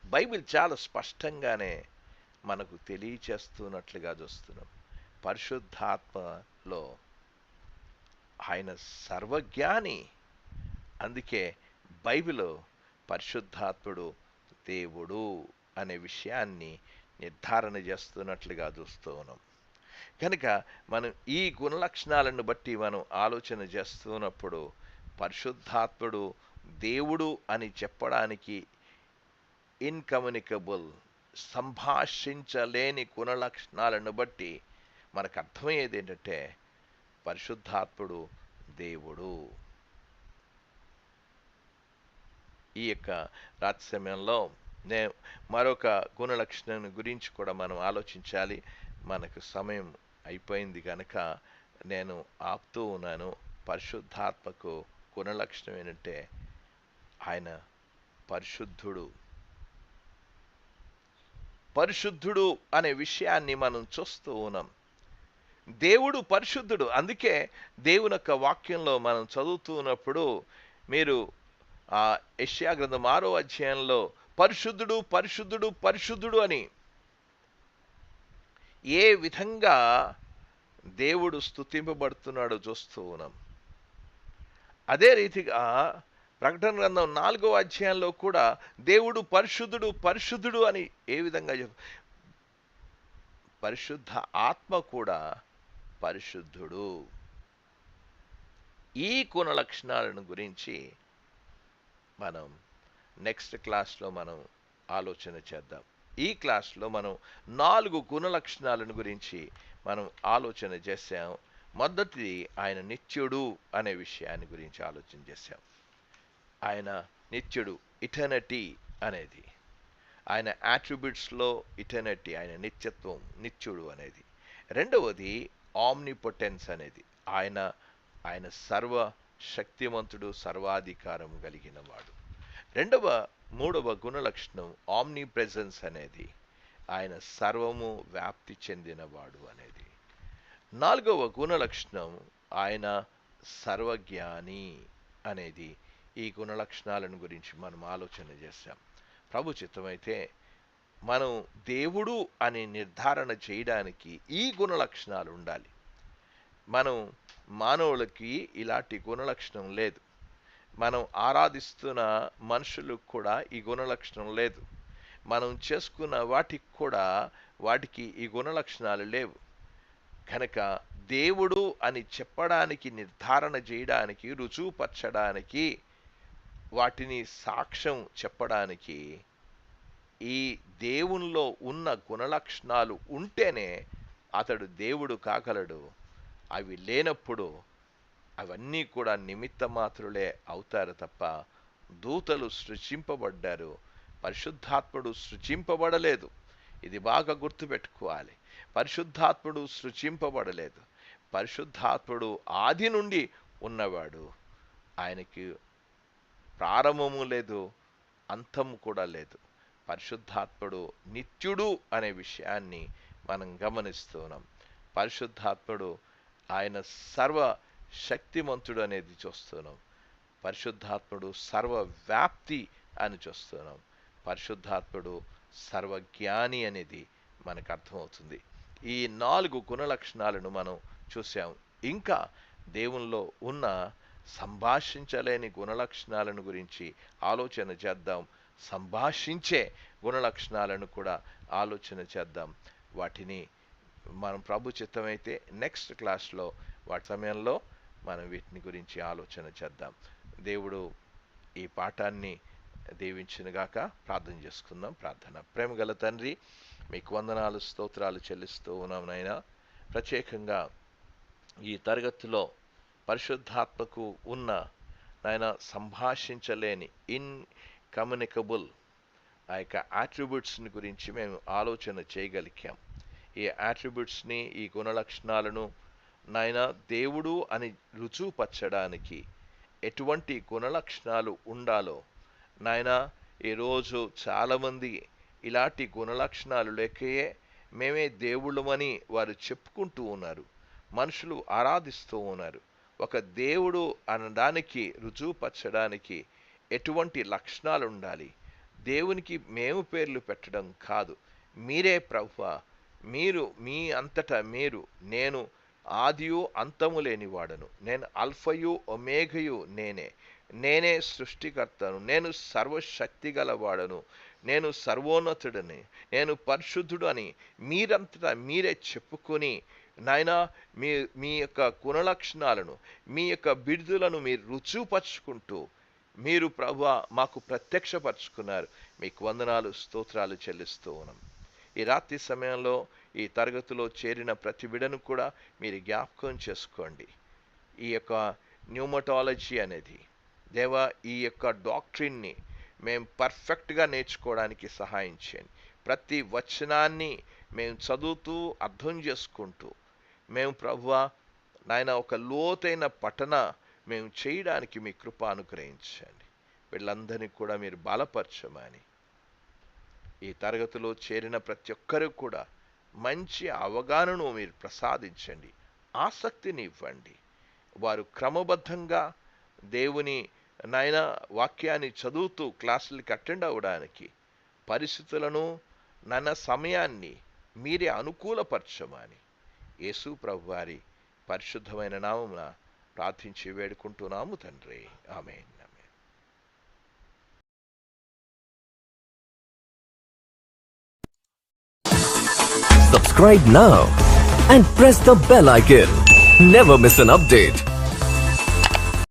బైబిల్ చాలా స్పష్టంగానే మనకు తెలియచేస్తున్నట్లుగా చూస్తున్నాం. పరిశుద్ధాత్మలో ఆయన సర్వజ్ఞాని. అందుకే బైబిల్ పరిశుద్ధాత్ముడు దేవుడు అనే విషయాన్ని నిర్ధారణ చేస్తున్నట్లుగా చూస్తూ ఉన్నాం. కనుక మనం ఈ గుణలక్షణాలను బట్టి మనం ఆలోచన చేస్తున్నప్పుడు, పరిశుద్ధాత్ముడు దేవుడు అని చెప్పడానికి ఇన్కమ్యూనికబుల్, సంభాషించలేని గుణలక్షణాలను బట్టి మనకు అర్థమయ్యేది ఏంటంటే, పరిశుద్ధాత్ముడు దేవుడు. ఈ యొక్క రాత్రి సమయంలో మరొక గుణలక్షణం గురించి కూడా మనం ఆలోచించాలి. మనకు సమయం అయిపోయింది కనుక నేను ఆపుతూ ఉన్నాను. పరిశుద్ధాత్మకు గుణలక్షణం ఏంటంటే, ఆయన పరిశుద్ధుడు. పరిశుద్ధుడు అనే విషయాన్ని మనం చూస్తూ ఉన్నాం. దేవుడు పరిశుద్ధుడు. అందుకే దేవుని యొక్క వాక్యంలో మనం చదువుతున్నప్పుడు మీరు యెషయా గ్రంథం 6వ అధ్యాయంలో పరిశుద్ధుడు పరిశుద్ధుడు పరిశుద్ధుడు అని ఏ విధంగా దేవుడు స్తుతింపబడుతున్నాడో చూస్తూ ఉన్నాం. అదే రీతిగా ప్రకటన గ్రంథం 4వ అధ్యాయంలో కూడా దేవుడు పరిశుద్ధుడు పరిశుద్ధుడు అని ఏ విధంగా పరిశుద్ధ ఆత్మ కూడా పరిశుద్ధుడు. ఈ గుణ లక్షణాలను గురించి మనం నెక్స్ట్ క్లాస్లో మనం ఆలోచన చేద్దాం. ఈ క్లాస్లో మనం 4 గుణ లక్షణాలను గురించి మనం ఆలోచన చేసాం. మొదటిది ఆయన నిత్యుడు అనే విషయాన్ని గురించి ఆలోచన చేశాం. ఆయన నిత్యుడు, ఇటర్నిటీ అనేది ఆయన యాట్రిబ్యూట్స్లో ఇటర్నిటీ, ఆయన నిత్యత్వం, నిత్యుడు అనేది. రెండవది ఆమ్నిపొటెన్స్ అనేది ఆయన సర్వ శక్తిమంతుడు, సర్వాధికారం కలిగిన వాడు. మూడవ గుణ లక్షణం ఆమ్ని ప్రెజెన్స్ అనేది ఆయన సర్వము వ్యాప్తి చెందినవాడు అనేది. నాలుగవ గుణ లక్షణం ఆయన సర్వజ్ఞాని అనేది. ఈ గుణ లక్షణాలను గురించి మనం ఆలోచన చేశాం. ప్రభు చిత్తమైతే మనం దేవుడు అని నిర్ధారణ చేయడానికి ఈ గుణ లక్షణాలు ఉండాలి. మనం మానవులకి ఇలాంటి గుణ లక్షణం లేదు. మనం ఆరాధిస్తున్న మనుషులకు కూడా ఈ గుణ లక్షణం లేదు. మనం చేసుకున్న వాటికి ఈ గుణ లక్షణాలు లేవు. కనుక దేవుడు అని చెప్పడానికి, నిర్ధారణ చేయడానికి, రుజువుపరచడానికి, వాటిని సాక్ష్యం చెప్పడానికి ఈ దేవునిలో ఉన్న గుణలక్షణాలు ఉంటేనే అతడు దేవుడు కాగలడు. అవి లేనప్పుడు అవన్నీ కూడా నిమిత్త మాత్రులే అవుతారు తప్ప దూతలు సృజింపబడ్డారు, పరిశుద్ధాత్ముడు సృజింపబడలేదు. ఇది బాగా గుర్తుపెట్టుకోవాలి. పరిశుద్ధాత్ముడు సృజింపబడలేదు. పరిశుద్ధాత్ముడు ఆది నుండి ఉన్నవాడు. ఆయనకి ప్రారంభము లేదు, అంతము కూడా లేదు. పరిశుద్ధాత్ముడు నిత్యుడు అనే విషయాన్ని మనం గమనిస్తున్నాం. పరిశుద్ధాత్ముడు ఆయన సర్వ శక్తిమంతుడు అనేది చూస్తున్నాం. పరిశుద్ధాత్ముడు సర్వవ్యాప్తి అని చూస్తున్నాం. పరిశుద్ధాత్ముడు సర్వజ్ఞాని అనేది మనకు అర్థమవుతుంది. ఈ 4 గుణ లక్షణాలను మనం చూసాం. ఇంకా దేవునిలో ఉన్న సంభాషించలేని గుణలక్షణాలను గురించి ఆలోచన చేద్దాం. సంభాషించే గుణలక్షణాలను కూడా ఆలోచన చేద్దాం. వాటిని మనం ప్రభు చిత్తమైతే నెక్స్ట్ క్లాస్లో వాటి సమయంలో మనం వీటిని గురించి ఆలోచన చేద్దాం. దేవుడు ఈ పాఠాన్ని దీవించునుగాక. ప్రార్థన చేసుకుందాం. ప్రార్థన. ప్రేమగల తండ్రి, మీకు వందనాలు, స్తోత్రాలు చెల్లిస్తూ ఉన్నాం నాయనా. ప్రత్యేకంగా ఈ తరగతిలో పరిశుద్ధాత్మకు ఉన్న నాయన సంభాషించలేని ఇన్కమ్యూనికబుల్ ఆ యొక్క యాట్రిబ్యూట్స్ని గురించి మేము ఆలోచన చేయగలిగాం. ఈ యాట్రిబ్యూట్స్ని, ఈ గుణలక్షణాలను నాయన దేవుడు అని రుజువుపరచడానికి ఎటువంటి గుణలక్షణాలు ఉండాలో నాయన ఈరోజు చాలామంది ఇలాంటి గుణలక్షణాలు లేకయే మేమే దేవుళ్ళమని వారు చెప్పుకుంటూ ఉన్నారు. మనుషులు ఆరాధిస్తూ ఉన్నారు. ఒక దేవుడు అనడానికి, రుజువుపరచడానికి ఎటువంటి లక్షణాలు ఉండాలి? దేవునికి మేము పేర్లు పెట్టడం కాదు. మీరే ప్రభువా, మీరు మీ అంతటా మీరు, నేను ఆదియు అంతము లేనివాడను, నేను అల్ఫయు ఒమేఘయు నేనే సృష్టికర్తను, నేను సర్వశక్తి గలవాడను, నేను సర్వోన్నతుడని, నేను పరిశుద్ధుడు అని మీరంతటా మీరే చెప్పుకొని నాయనా మీ యొక్క గుణలక్షణాలను, మీ యొక్క బిడుదలను మీరు రుజువుపరుచుకుంటూ మీరు ప్రభువా మాకు ప్రత్యక్షపరుచుకున్నారు. మీకు వందనాలు, స్తోత్రాలు చెల్లిస్తూ ఉన్నాం. ఈ రాత్రి సమయంలో ఈ తరగతిలో చేరిన ప్రతి బిడను కూడా మీరు జ్ఞాపకం చేసుకోండి. ఈ యొక్క న్యూమటాలజీ అనేది దేవా, ఈ యొక్క డాక్ట్రిన్ని మేము పర్ఫెక్ట్గా నేర్చుకోవడానికి సహాయం చేయండి. ప్రతి వచనాన్ని మేము చదువుతూ అర్థం చేసుకుంటూ మేము ప్రభువా నాయన ఒక లోతైన పఠన మేము చేయడానికి మీ కృప అనుగ్రహించండి. వీళ్ళందరినీ కూడా మీరు బలపరచమని, ఈ తరగతిలో చేరిన ప్రతి ఒక్కరు కూడా మంచి అవగాహనను మీరు ప్రసాదించండి, ఆసక్తిని ఇవ్వండి. వారు క్రమబద్ధంగా దేవుని నాయన వాక్యాన్ని చదువుతూ క్లాసులకి అటెండ్ అవ్వడానికి పరిస్థితులను సమయాన్ని మీరే అనుకూలపరచమని యేసు ప్రభు వారి పరిశుద్ధమైన నామమున ప్రార్థించి వేడుకుంటున్నాము తండ్రి. ఆమేన్. Subscribe now and press the bell icon. Never miss an update.